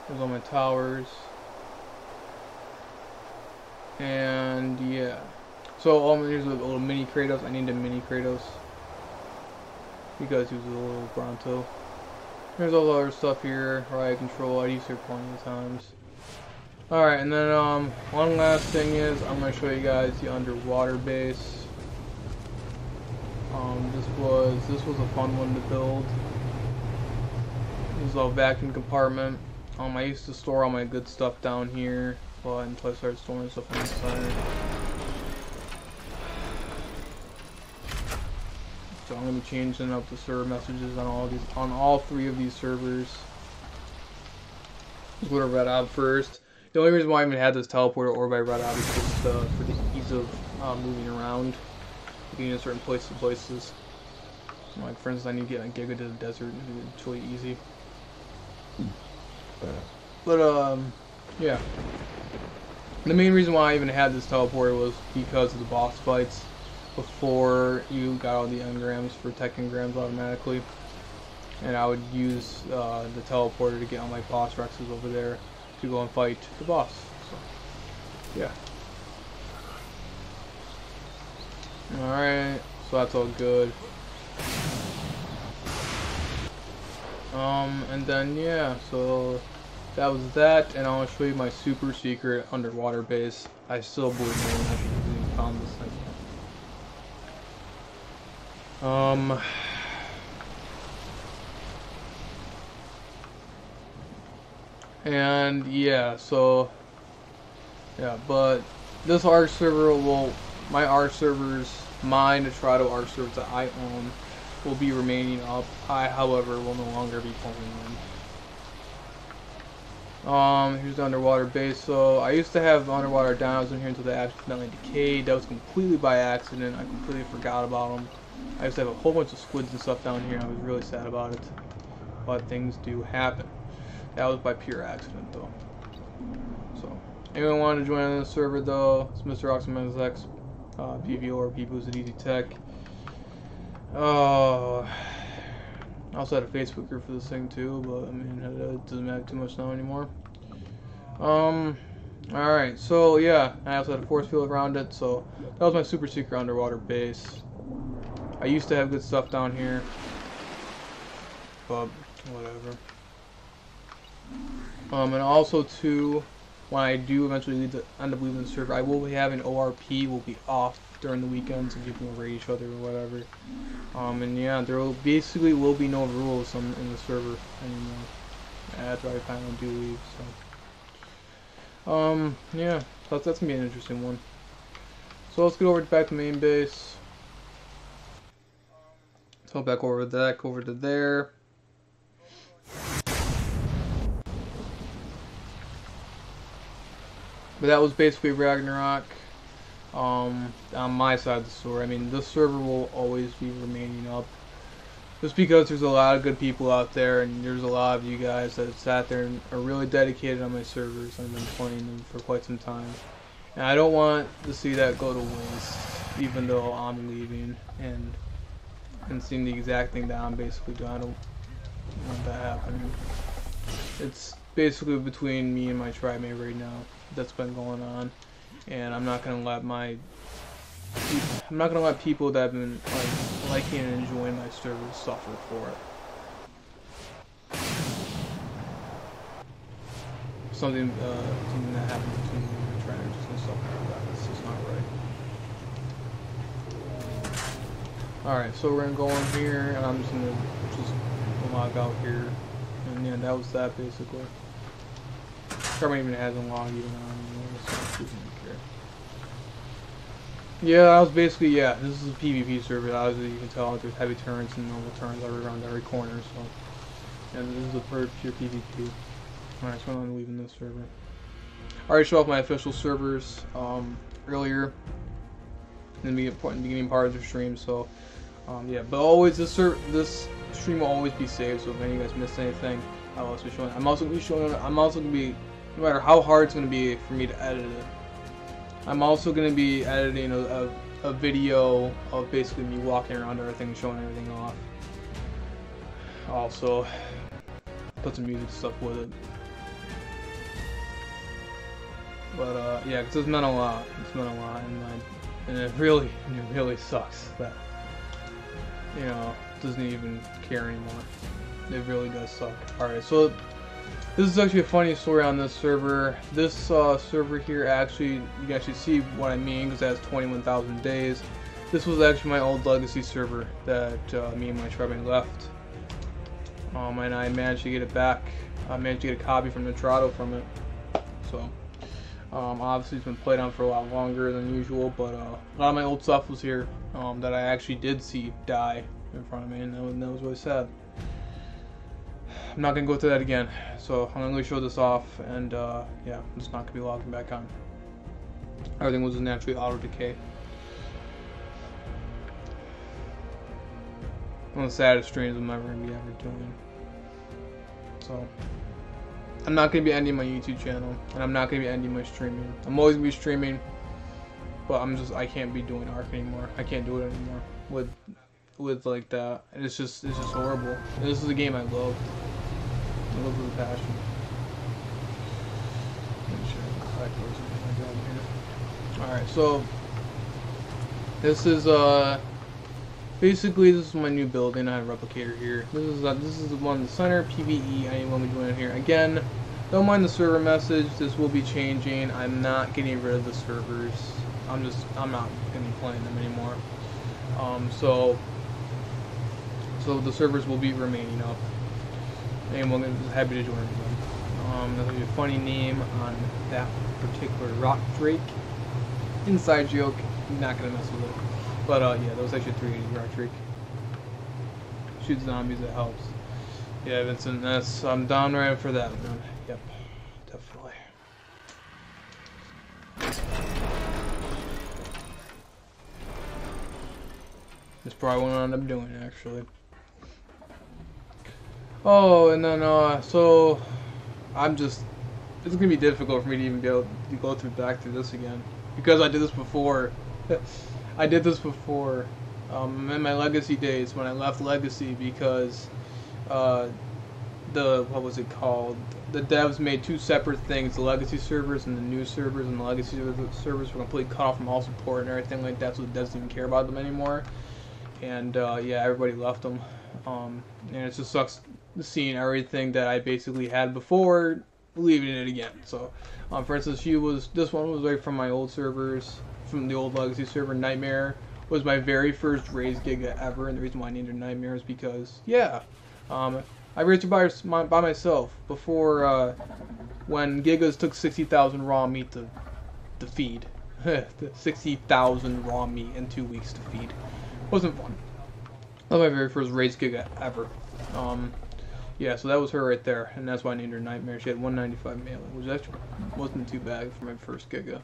Speaker 1: There's all my towers. And yeah. So here's a little mini Kratos. I named him Mini Kratos because he was a little Bronto. There's all the other stuff here, riot control. I used it plenty of times. Alright, and then one last thing is I'm gonna show you guys the underwater base. This was a fun one to build. This is a vacuum compartment. I used to store all my good stuff down here, but until I started storing stuff on the side. So I'm gonna be changing up the server messages on all three of these servers. Let's go to Red Ob first. The only reason why I even had this teleporter or by Red Ob is just for the ease of moving around, getting to certain places. Like for instance, I need to get on Giga to the desert. It's really easy. But yeah. The main reason why I even had this teleporter was because of the boss fights. Before you got all the engrams for tech engrams automatically, and I would use the teleporter to get all my boss Rexes over there to go and fight the boss. So yeah. Alright, so that's all good. And then yeah, so that was that, and I'll show you my super secret underwater base. I still believe no one actually even found this thing. And yeah, so yeah, but this ARC server my ARC servers, my nitrado ARC servers that I own, will be remaining up. I, however, will no longer be pulling them. Here's the underwater base. So I used to have underwater dinos in here until they accidentally decayed. That was completely by accident. I completely forgot about them. I used to have a whole bunch of squids and stuff down here. I was really sad about it, but things do happen. That was by pure accident, though. So, anyone want to join on the server, though? It's Mr. OxymanX, PVO or People's at Easy Tech. I also had a Facebook group for this thing too, but I mean, it doesn't matter too much now anymore. Alright, so yeah, I also had a force field around it, so that was my super secret underwater base. I used to have good stuff down here, but whatever. And also too, when I do eventually end up leaving the server, I will be having ORP will be off during the weekends, and people will raid each other or whatever. And yeah, there will basically be no rules in the server anymore after I finally do leave. So yeah, that's gonna be an interesting one. So let's get back to main base. So back over to that, go over to there. But that was basically Ragnarok. On my side of the story. I mean, this server will always be remaining up. Just because there's a lot of good people out there, and there's a lot of you guys that have sat there and are really dedicated on my servers. I've been playing them for quite some time. And I don't want to see that go to waste, even though I'm leaving and seeing the exact thing that I'm basically doing. I don't want that happening. It's basically between me and my tribe mate right now that's been going on. And I'm not going to let my I'm not gonna let people that have been like liking and enjoying my servers suffer for it. Something that happened between me and my trainer, just gonna suffer for that. It's just not right. Alright, so we're gonna go in here, and I'm just gonna log out here, and yeah, that was that basically. Probably even hasn't logged even on anymore, so I don't care. Yeah, I was basically, yeah, this is a PvP server. Obviously, you can tell there's heavy turrets and normal turrets around every corner, so. And this is a pure PvP. Alright, so I'm leaving this server. I already showed off my official servers earlier in the beginning part of the stream, so yeah. But always, this stream will always be saved, so if any of you guys missed anything, I'll also be showing. I'm also gonna be, no matter how hard it's gonna be for me to edit it, I'm also gonna be editing a video of basically me walking around everything and showing everything off. Also, put some music stuff with it. But yeah, because it's meant a lot. It's meant a lot, and it really sucks that, you know, doesn't even care anymore. It really does suck. Alright, so this is actually a funny story on this server. This server here, actually, you can actually see what I mean, because it has 21,000 days. This was actually my old legacy server that me and my tribe left. And I managed to get it back. I managed to get a copy from nitrado from it. So, obviously it's been played on for a lot longer than usual, but a lot of my old stuff was here that I actually did see die in front of me, and that was really sad. I'm not going to go through that again, so I'm going to show this off, and yeah, I'm just not going to be logging back on. Everything was naturally auto-decay. One of the saddest streams I'm ever going to be ever doing. So, I'm not going to be ending my YouTube channel, and I'm not going to be ending my streaming. I'm always going to be streaming, but I can't be doing ARC anymore. I can't do it anymore with like that. And it's just horrible. And this is a game I love. I love with a passion. Alright, so this is basically this is my new building. I have a replicator here. This is the one in the center, PvE. I ain't gonna be doing it here. Again, don't mind the server message. This will be changing. I'm not getting rid of the servers. I'm not gonna be playing them anymore. So the servers will be remaining up. And we're happy to join them. There'll be a funny name on that particular rock drake. Inside joke. Not gonna mess with it. But yeah, that was actually 380 rock drake. Shoot zombies, it helps. Yeah, Vincent, I'm down right for that, man. Yep, definitely. That's probably what I end up doing, actually. Oh, and then, so, it's gonna be difficult for me to even be able to go back through this again. Because I did this before. I did this before, in my Legacy days, when I left Legacy, because, what was it called? The devs made two separate things, the Legacy servers and the new servers, and the Legacy servers were completely cut off from all support and everything like that, so the devs didn't even care about them anymore. And, yeah, everybody left them. And it just sucks seeing everything that I basically had before, leaving it again. So, for instance, this one was right from my old servers, from the old Legacy server. Nightmare was my very first raised Giga ever, and the reason why I named it Nightmare is because, yeah, I raised it by myself before, when Gigas took 60,000 raw meat to feed. 60,000 raw meat in 2 weeks to feed. Wasn't fun. That was my very first raised Giga ever. Yeah, so that was her right there, and that's why I named her Nightmare. She had 195 melee, which actually wasn't too bad for my first Giga.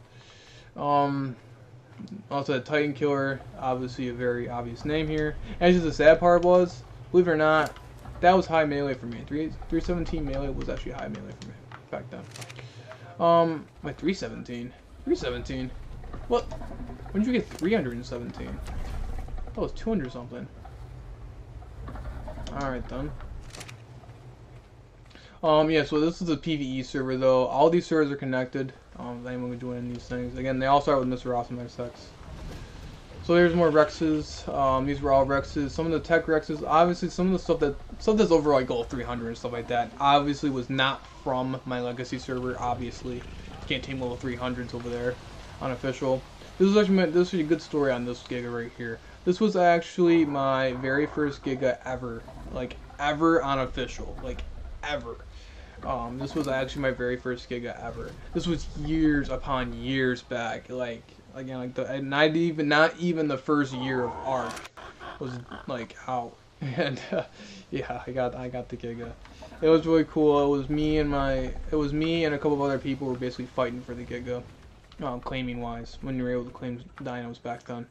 Speaker 1: Also had Titan Killer, obviously a very obvious name here. And just the sad part was, believe it or not, that was high melee for me. 317 melee was actually high melee for me back then. My 317? 317? What? When did you get 317? That was 200 something. Alright then. Yeah, so this is a PvE server though. All these servers are connected. Anyone can join in these things. Again, they all start with Mr. Awesome XX. So here's more Rexes. These were all Rexes. Some of the tech Rexes, obviously, some of the stuff that's over like gold 300 and stuff like that, obviously was not from my legacy server. Obviously, you can't take level 300s over there, unofficial. This is a good story on this Giga right here. This was actually my very first Giga ever, like ever unofficial, like ever. This was actually my very first Giga ever. This was years upon years back, like again, like not even the first year of ARC was like out, and yeah, I got the Giga. It was really cool. It was me and a couple of other people who were basically fighting for the Giga, claiming wise, when you were able to claim dinos back then,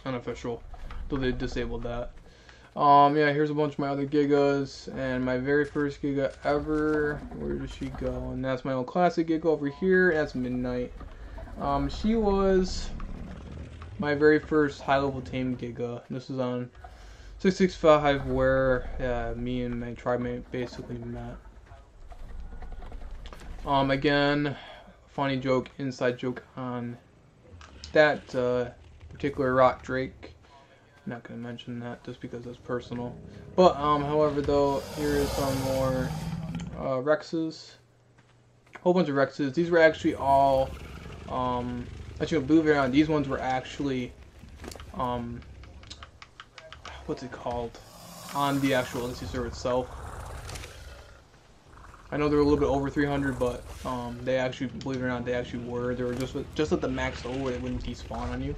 Speaker 1: unofficial, so they disabled that. Yeah, here's a bunch of my other Gigas, and my very first Giga ever, where does she go? And that's my old classic Giga over here, that's Midnight. She was my very first high-level tame Giga. This is on 665, where me and my tribe basically met. Again, funny joke, inside joke on that particular Rock Drake. I'm not going to mention that just because that's personal. But, however, though, here is some more Rexes. Whole bunch of Rexes. These were actually all, actually, believe it or not, these ones were actually, what's it called? On the actual Legacy server itself. I know they're a little bit over 300, but they actually, believe it or not, they actually were. They were just at the max level where they wouldn't despawn on you.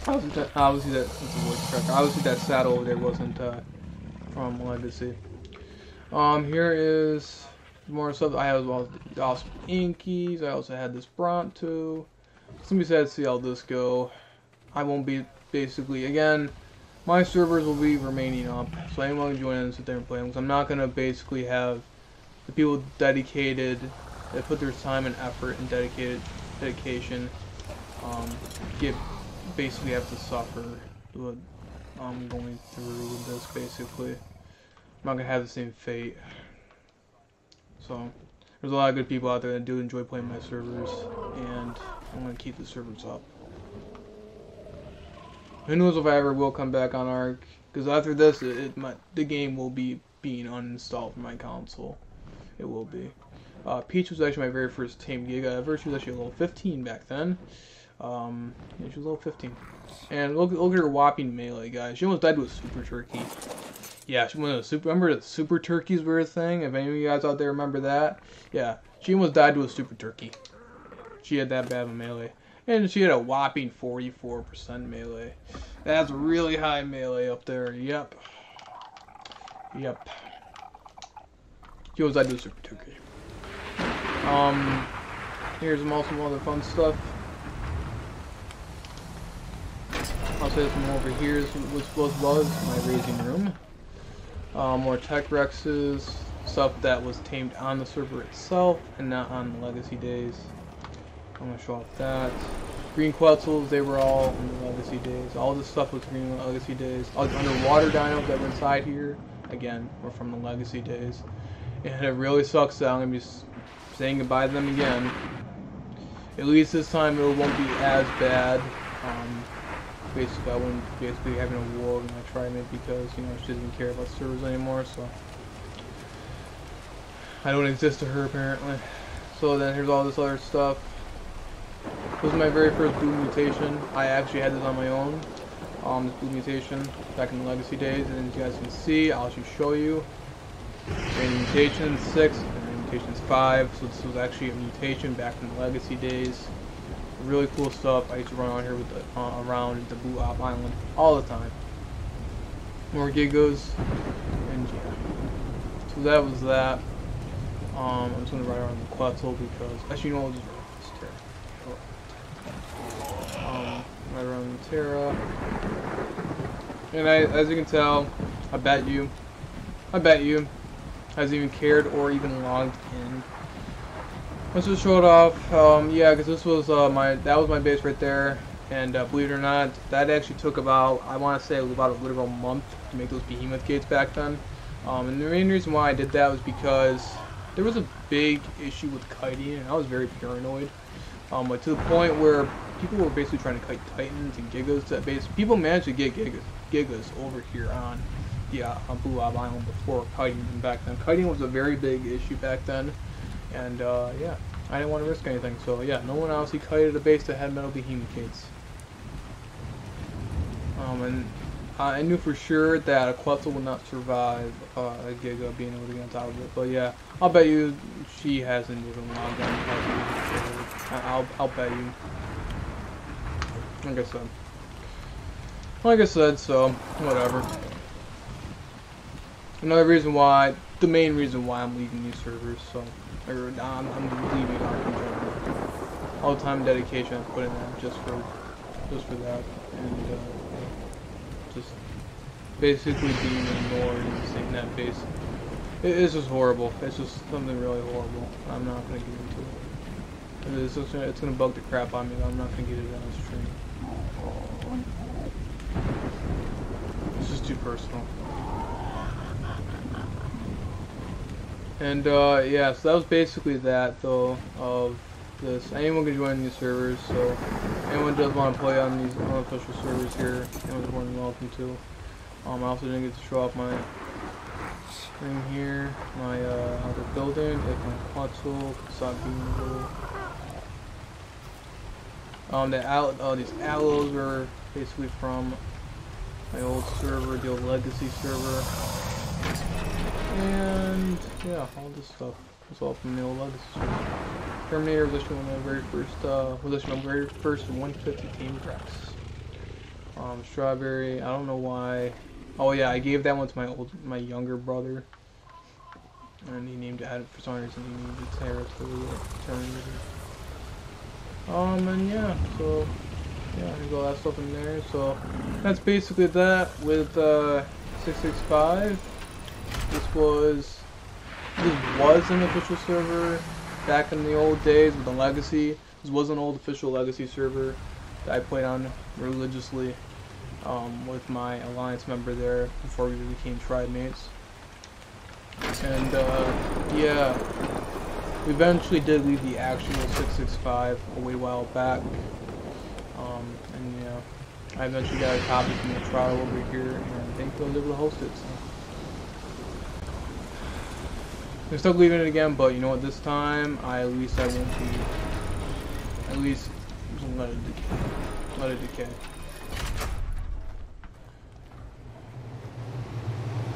Speaker 1: Obviously that saddle over there wasn't from Legacy. Here is more stuff. I have the awesome Inkies. I also had this Bronto. Somebody said, see how this go. I won't be, basically, again, my servers will be remaining up, so anyone can join in and sit there and play them, because I'm not going to basically have the people dedicated, that put their time and effort and dedication, basically have to suffer what I'm going through with this, basically. I'm not going to have the same fate. So, there's a lot of good people out there that do enjoy playing my servers, and I'm going to keep the servers up. Who knows if I ever will come back on ARC, because after this, the game will be being uninstalled from my console. It will be. Peach was actually my very first tame Giga ever. She was actually a level 15 back then. Yeah, she was level 15. And look at her whopping melee, guys. She almost died to a super turkey. Yeah, she went to remember the super turkeys were a thing? If any of you guys out there remember that? Yeah, she almost died to a super turkey. She had that bad of a melee. And she had a whopping 44% melee. That's really high melee up there. Yep. Yep. She almost died to a super turkey. Here's some other fun stuff. I'll say some over here, which was my raising room. More tech Rexes, stuff that was tamed on the server itself and not on the Legacy days. I'm going to show off that. Green Quetzals, they were all in the Legacy days. All this stuff was green in the Legacy days. All the underwater dinos that were inside here, again, were from the Legacy days. And it really sucks that I'm going to be saying goodbye to them again. At least this time it won't be as bad. Basically, I wouldn't basically having a war with my tri-mate because, you know, she doesn't care about servers anymore, so I don't exist to her apparently. So then here's all this other stuff. This was my very first blue mutation. I actually had this on my own. This blue mutation back in the Legacy days, and as you guys can see, I'll actually show you. Mutation 6 and mutation 5. So this was actually a mutation back in the Legacy days. Really cool stuff. I used to run on here with the, around the Blue Op Island all the time. More Gigas, and yeah. So that was that. I'm just gonna ride around the Quetzal because, actually, you know, I'll just ride around the Terra. And as you can tell, I bet you hasn't even cared or even logged in. Let's just show it off. Yeah, because this was that was my base right there, and believe it or not, that actually took about, I want to say, about a literal month to make those behemoth gates back then. And the main reason why I did that was because there was a big issue with kiting, and I was very paranoid. But to the point where people were basically trying to kite Titans and Gigas to that base. People managed to get Gigas over here on the Blue Ob Island before kiting them back then. Kiting was a very big issue back then, and yeah, I didn't want to risk anything. So yeah, no one obviously kited a base that had metal behemoths. And I knew for sure that a Quetzal would not survive a Giga being able to get on top of it. But yeah, I'll bet you she hasn't even logged on. I'll bet you. Like I said, so whatever. Another reason why, the main reason why I'm leaving these servers. So, or I'm leaving Ark in general. All the time and dedication I put in that just for that, and just basically being ignored and staying that base. It's just horrible. It's just something really horrible. I'm not gonna get into it. It's gonna bug the crap out of me, but I'm not gonna get it on the stream. It's just too personal. And yeah, so that was basically that though of this. Anyone can join these servers, so anyone does want to play on these unofficial servers here, anyone's more than welcome to. I also didn't get to show off my thing here, my other building, like my Quetzal, stop being little. These aloes are basically from my old server, the old legacy server. And yeah, all this stuff was all from the old legacy server. Terminator was issued my very first 150 team tracks. Strawberry, I don't know why. Oh yeah, I gave that one to my younger brother. And he named it, for some reason he named it Terminator. And yeah, so yeah, there's all that stuff in there. So that's basically that with 665. This was an official server back in the old days with the legacy. This was an old official legacy server that I played on religiously with my alliance member there before we became tribe mates. And yeah, we eventually did leave the actual 665 a wee while back. And yeah, I eventually got a copy from the trial over here, and thankfully I was able to host it. So. I'm still leaving it again, but you know what? This time, at least I won't be. At least let it decay.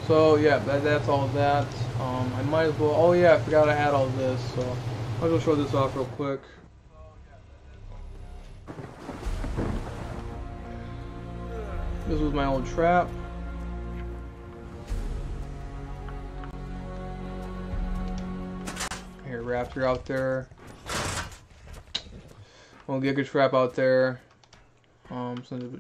Speaker 1: So yeah, that's all of that. I might as well. Oh yeah, I forgot I had all this, so I'll go show this off real quick. This was my old trap. Here, Raptor out there. Well, Giga Trap out there. So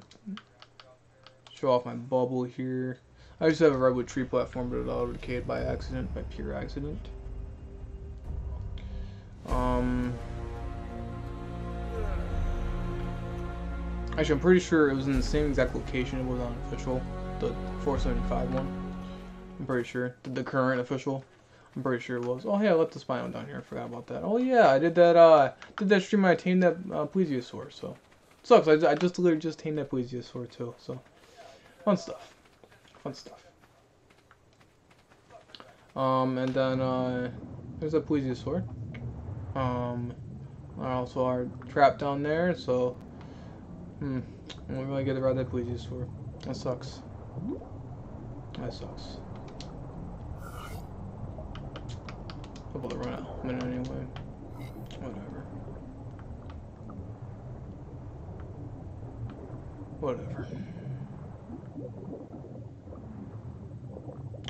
Speaker 1: show off my bubble here. I just have a redwood tree platform, but it all decayed by accident, by pure accident. Actually, I'm pretty sure it was in the same exact location it was on official, the 475 one. I'm pretty sure the current official. I'm pretty sure it was. Oh yeah, I left the spino down here. I forgot about that. Oh yeah, I did that. Stream. I tamed that plesiosaur. So sucks. I just literally just tamed that plesiosaur too. So fun stuff. Fun stuff. And then there's a plesiosaur. Also our trap down there. So I don't really get to ride that plesiosaur. That sucks. That sucks. I'll probably run out of minute anyway. Whatever.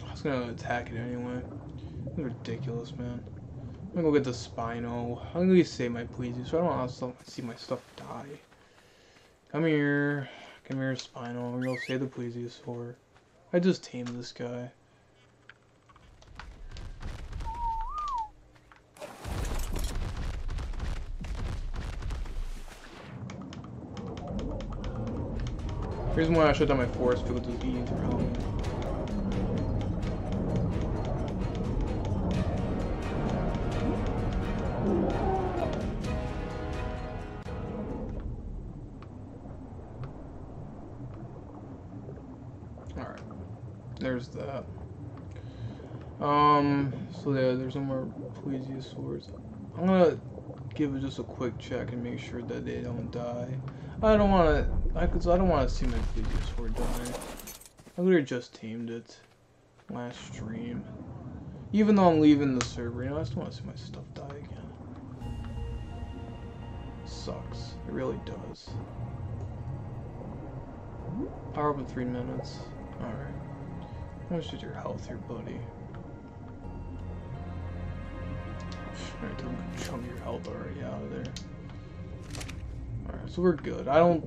Speaker 1: I was gonna attack it anyway. It's ridiculous, man. I'm gonna go get the Spino. I'm gonna save my pleasies so I don't want to see my stuff die. Come here. Come here, Spino. I'm gonna go save the plesiosaur. I just tamed this guy. The reason why I shut down my forest field was eating through element. Alright. There's that. So yeah, there's no more plesiosaurs. I'm gonna give it just a quick check and make sure that they don't die. I don't wanna, I don't wanna see my plesiosaur die. I literally just tamed it last stream. Even though I'm leaving the server, you know, I just don't wanna see my stuff die again. Sucks. It really does. Power up in 3 minutes. Alright. How much is your health here, buddy? Alright, took a good chunk of your health already out of there. Alright, so we're good. I don't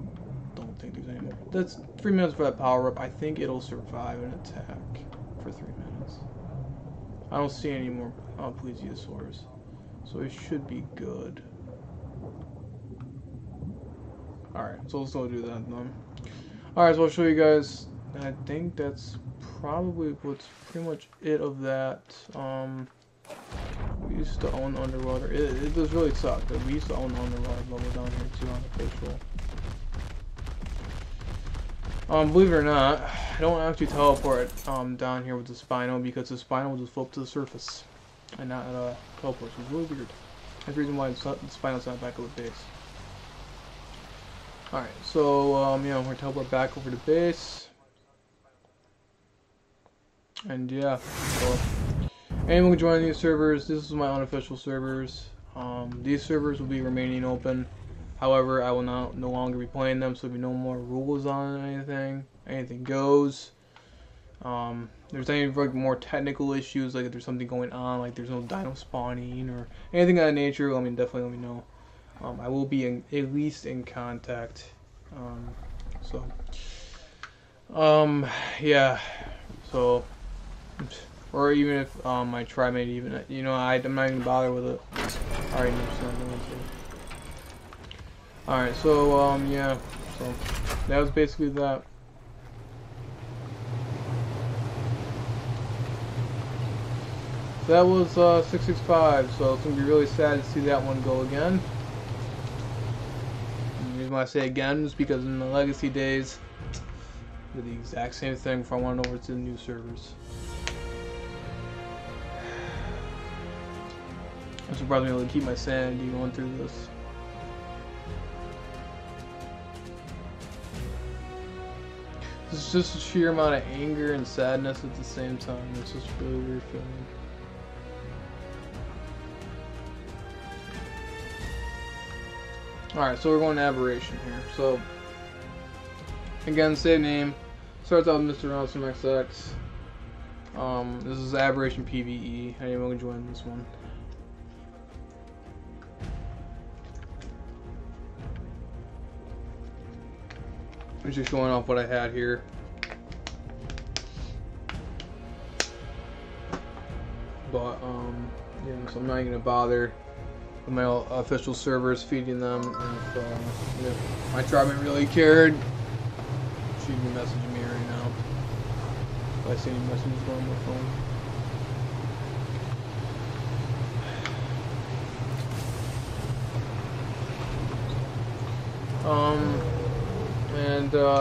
Speaker 1: think there's any more. That's 3 minutes for that power up. I think it'll survive an attack for 3 minutes. I don't see any more plesiosaurs. So it should be good. Alright, so let's go do that then. Alright, so I'll show you guys. I think that's probably what's pretty much it of that. We used to own underwater. It does really suck, but we used to own the underwater level down here too on official. Believe it or not, I don't actually teleport down here with the Spino because the Spino will just float to the surface and not teleport. So it's really weird. That's the reason why the Spino's not back at the base. Alright, so yeah, we're gonna teleport back over to base. And yeah, so anyone can join these servers. This is my unofficial servers. These servers will be remaining open. However, I will no longer be playing them, so there'll be no more rules on anything. Anything goes. There's any like more technical issues, like if there's something going on, like there's no dino spawning or anything of that nature. I mean, definitely let me know. I will be at least in contact. Yeah. So, or even if my tribe mate even, you know, I'm not even bother with it. Alright, no, it's not going to. Alright, so yeah. So that was basically that. So that was 665. So it's gonna be really sad to see that one go again. The reason why I say again is because in the legacy days, I did the exact same thing before I went over to the new servers. I'm surprised I'm able to keep my sanity going through this. It's just a sheer amount of anger and sadness at the same time. It's just a really weird feeling. Alright, so we're going to Aberration here. So, again, same name. Starts out with Mr. Awesome XX. This is Aberration PvE. Anyone can join this one. I'm just showing off what I had here. But, yeah, so I'm not even gonna bother with my official servers feeding them. And if my tribe really cared, she can be messaging me right now. If I see any messages going on my phone.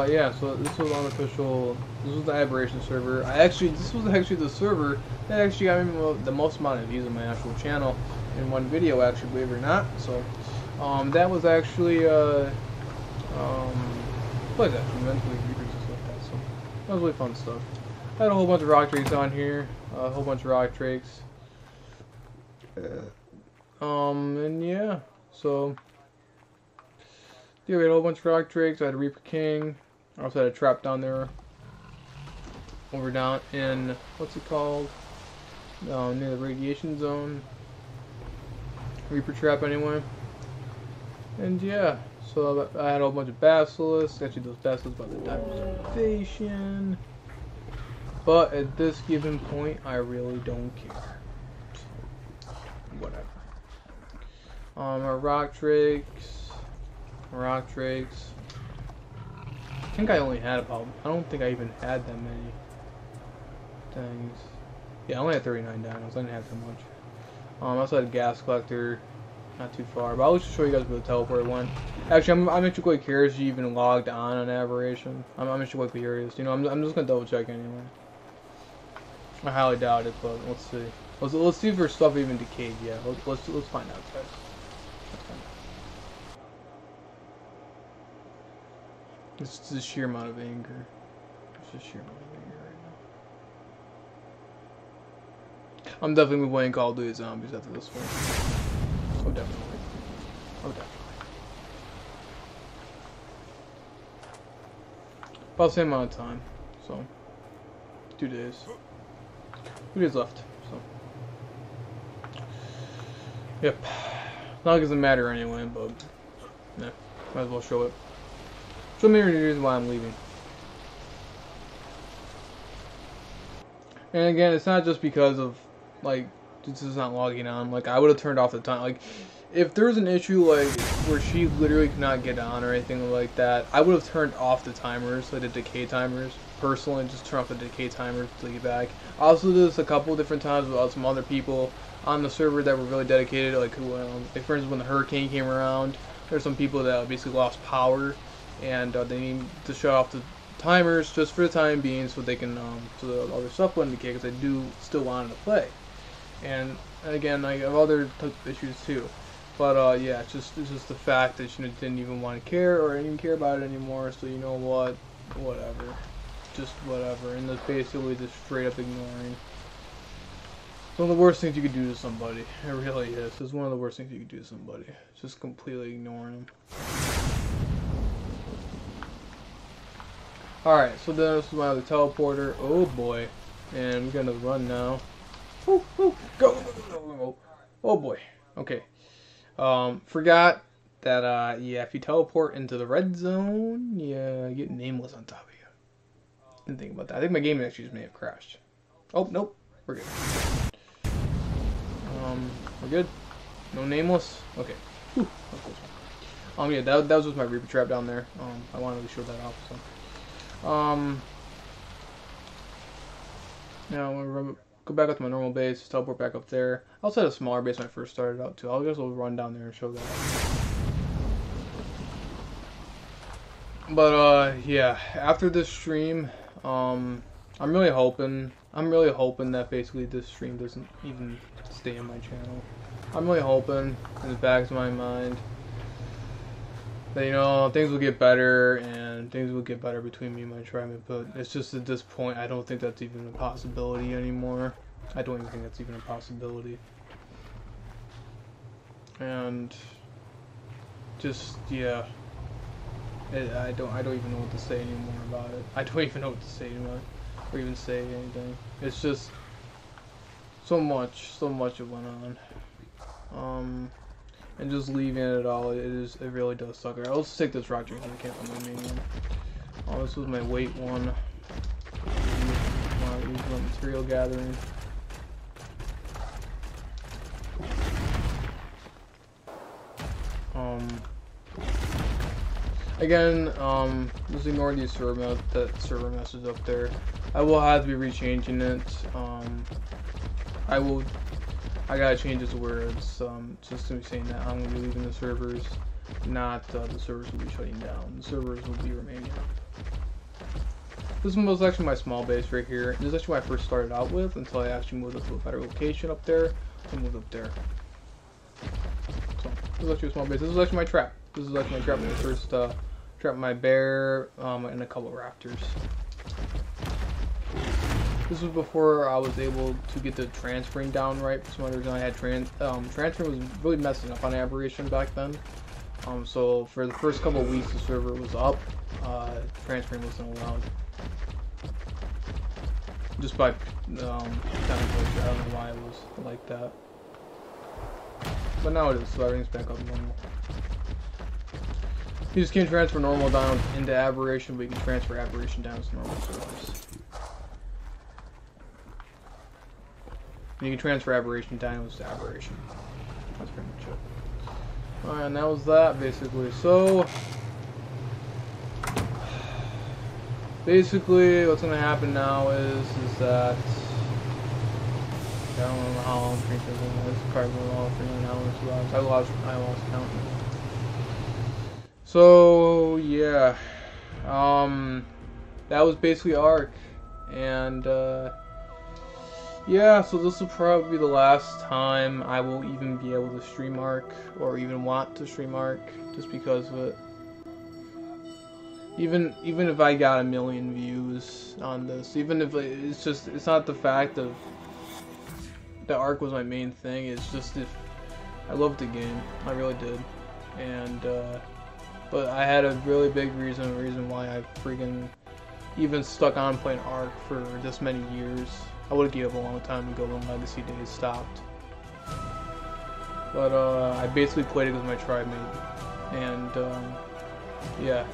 Speaker 1: Yeah, so this was unofficial. This was the Aberration server. This was actually the server that actually got me the most amount of views on my actual channel in one video, actually, believe it or not. So, that was actually, what is that? Mentally Reapers and stuff like that. So, that was really fun stuff. I had a whole bunch of rock drakes on here. A whole bunch of rock drakes. And yeah, so. Yeah, we had a whole bunch of rock drakes. I had a Reaper King. I also had a trap down there. Over down in, what's it called? Near the radiation zone. Reaper trap anyway. And yeah, so I had a whole bunch of basilisks. Actually, those basilisks about to die of starvation. But at this given point, I really don't care. So, whatever. Our rock drakes. Rock drakes. I think I only had about, I don't think I even had that many things. Yeah, I only had 39 dinos. I didn't have that much. I also had a gas collector. not too far. But I'll just show you guys where the teleport went. Actually, I'm actually quite curious if you even logged on Aberration. I'm actually quite curious. You know, I'm just gonna double check anyway. I highly doubt it, but let's see. Let's see if there's stuff even decayed yet. Let's find out, guys. Let's find out. It's the sheer amount of anger. It's the sheer amount of anger right now. I'm definitely playing Call of Duty Zombies after this one. Oh, definitely. Oh, definitely. About the same amount of time. So, 2 days. 2 days left. So, yep. Not like it doesn't matter anyway, but yeah, might as well show it. Show me the reason why I'm leaving. And again, it's not just because of like this is not logging on. Like I would have turned off the time. Like if there's an issue like where she literally could not get on or anything like that, I would have turned off the timers, like the decay timers. Personally, just turn off the decay timers to get back. I also did this a couple different times with some other people on the server that were really dedicated. Like who, like for instance, when the hurricane came around, there's some people that basically lost power, and they need to shut off the timers just for the time being, so they can so the other stuff wouldn't decay, because I do still want to play. And again, I have other issues too. But yeah, it's just the fact that she didn't even want to care or even care about it anymore. So you know what, whatever, just whatever. And that's basically just straight up ignoring. It's one of the worst things you could do to somebody. It really is. It's one of the worst things you could do to somebody. Just completely ignoring them. Alright, so then this is my other teleporter. Oh boy. And we're gonna run now. Woo, woo, go. Oh boy. Okay. Forgot that, yeah, if you teleport into the red zone, yeah, you get nameless on top of you. Didn't think about that. I think my game actually just may have crashed. Oh, nope. We're good. We're good? No nameless? Okay. Whew, that was close. Yeah, that was just my Reaper trap down there. I wanted to show that off, so. Now I'm gonna go back up to my normal base, teleport back up there. I also had a smaller base when I first started out too. I'll just run down there and show that. But yeah, after this stream, I'm really hoping that basically this stream doesn't even stay in my channel. I'm really hoping in the back of my mind that, you know, things will get better, and things will get better between me and my tribe, but it's just at this point, I don't think that's even a possibility anymore. I don't even think that's even a possibility. And just, yeah, I don't even know what to say anymore about it. I don't even know what to say anymore, or even say anything. It's just so much that went on. And just leaving it all, it really does suck. Alright, let's take this rock drink and camp on my main one. Oh, this was my weight one. Use my material gathering. Again, just ignore these server messages up there. I will have to be rechanging it. I gotta change it to where it's just to be saying that I'm gonna be leaving the servers, not the servers will be shutting down. The servers will be remaining. This was actually my small base right here. This is actually what I first started out with until I actually moved up to a better location up there. I moved up there. So this is actually a small base. This is actually my trap. This is actually my trap when I first trapped my bear and a couple of raptors. This was before I was able to get the transferring down right. For some other reason, I had transferring was really messing up on Aberration back then. So for the first couple of weeks the server was up, transferring wasn't allowed. Just by technical issue. I don't know why it was like that. But now it is, so everything's back up normal. You just can't transfer normal down into Aberration, but you can transfer Aberration down to normal servers. You can transfer Aberration down to Aberration. That's pretty much it. Alright, and that was that basically. So basically what's gonna happen now is that I don't know how long stream was. Probably long for 9 hours, 2 hours. I lost count. So yeah, that was basically Ark, and yeah. So this will probably be the last time I will even be able to stream Ark, or even want to stream Ark, just because of it. Even if I got 1 million views on this, even if it's not the fact of the Ark was my main thing. It's just if I loved the game, I really did, and but I had a really big reason why I freaking even stuck on playing Ark for this many years. I would have gave up a long time ago when Legacy days stopped. But I basically played it with my tribe mate, and yeah,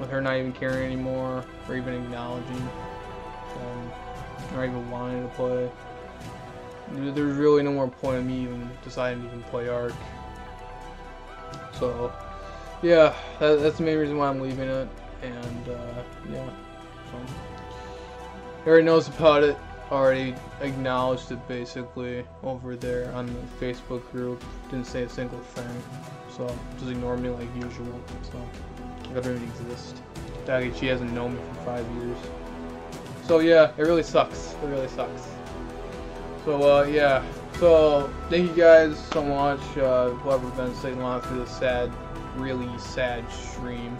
Speaker 1: with her not even caring anymore, or even acknowledging, or even wanting to play, there's really no more point in me even deciding to even play Ark. So yeah, that's the main reason why I'm leaving it, and yeah, so he already knows about it, already acknowledged it basically over there on the Facebook group, didn't say a single thing, so just ignore me like usual, so I don't even exist. She hasn't known me for 5 years, so yeah, it really sucks, so yeah, so thank you guys so much, whoever been staying along through this really sad stream.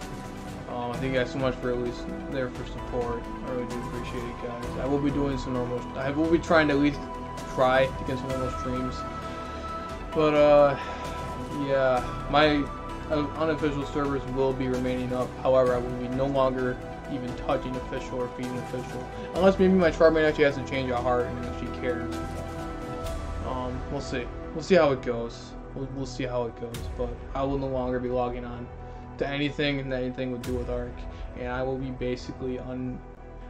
Speaker 1: Thank you guys so much for at least there for support. I really do appreciate it, guys. I will be doing some normal. I will be trying to at least try to get some normal streams. But yeah, my unofficial servers will be remaining up. However, I will be no longer even touching official or feeding official, unless maybe my tribe mate actually has to change a heart and actually cares. We'll see. We'll see how it goes. We'll see how it goes. But I will no longer be logging on to anything and anything would do with Ark, and I will be basically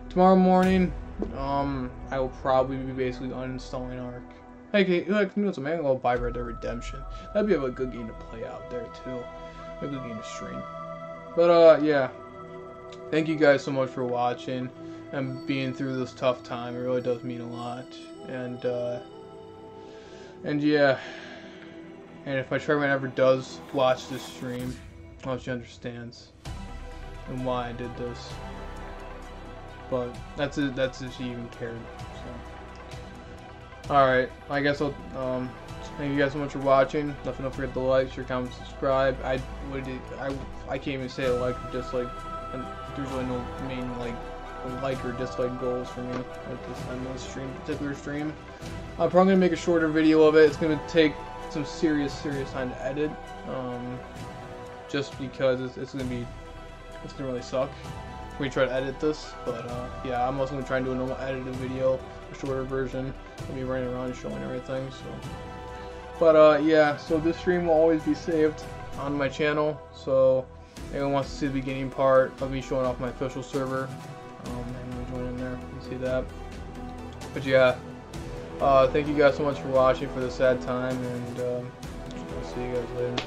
Speaker 1: tomorrow morning. I will probably be basically uninstalling Ark. Hey, like, you know, some man, I'll buy Red Dead Redemption. That'd be a good game to play out there too. A good game to stream. But yeah, thank you guys so much for watching and being through this tough time. It really does mean a lot. And yeah, and if my tribe ever does watch this stream, I hope she understands and why I did this. But that's if she even cared. So, all right, I guess I'll thank you guys so much for watching. Don't forget to like, share, comment, subscribe. I can't even say a like or dislike. And there's really no main like or dislike goals for me on this particular stream. I'm probably gonna make a shorter video of it. It's gonna take some serious time to edit. Just because it's gonna really suck when we try to edit this. But yeah, I'm also gonna try and do a normal edited video, a shorter version of me running around showing everything. So, but yeah, so this stream will always be saved on my channel. So anyone wants to see the beginning part of me showing off my official server, and join in there and see that. But yeah, thank you guys so much for watching for this sad time, and I'll see you guys later.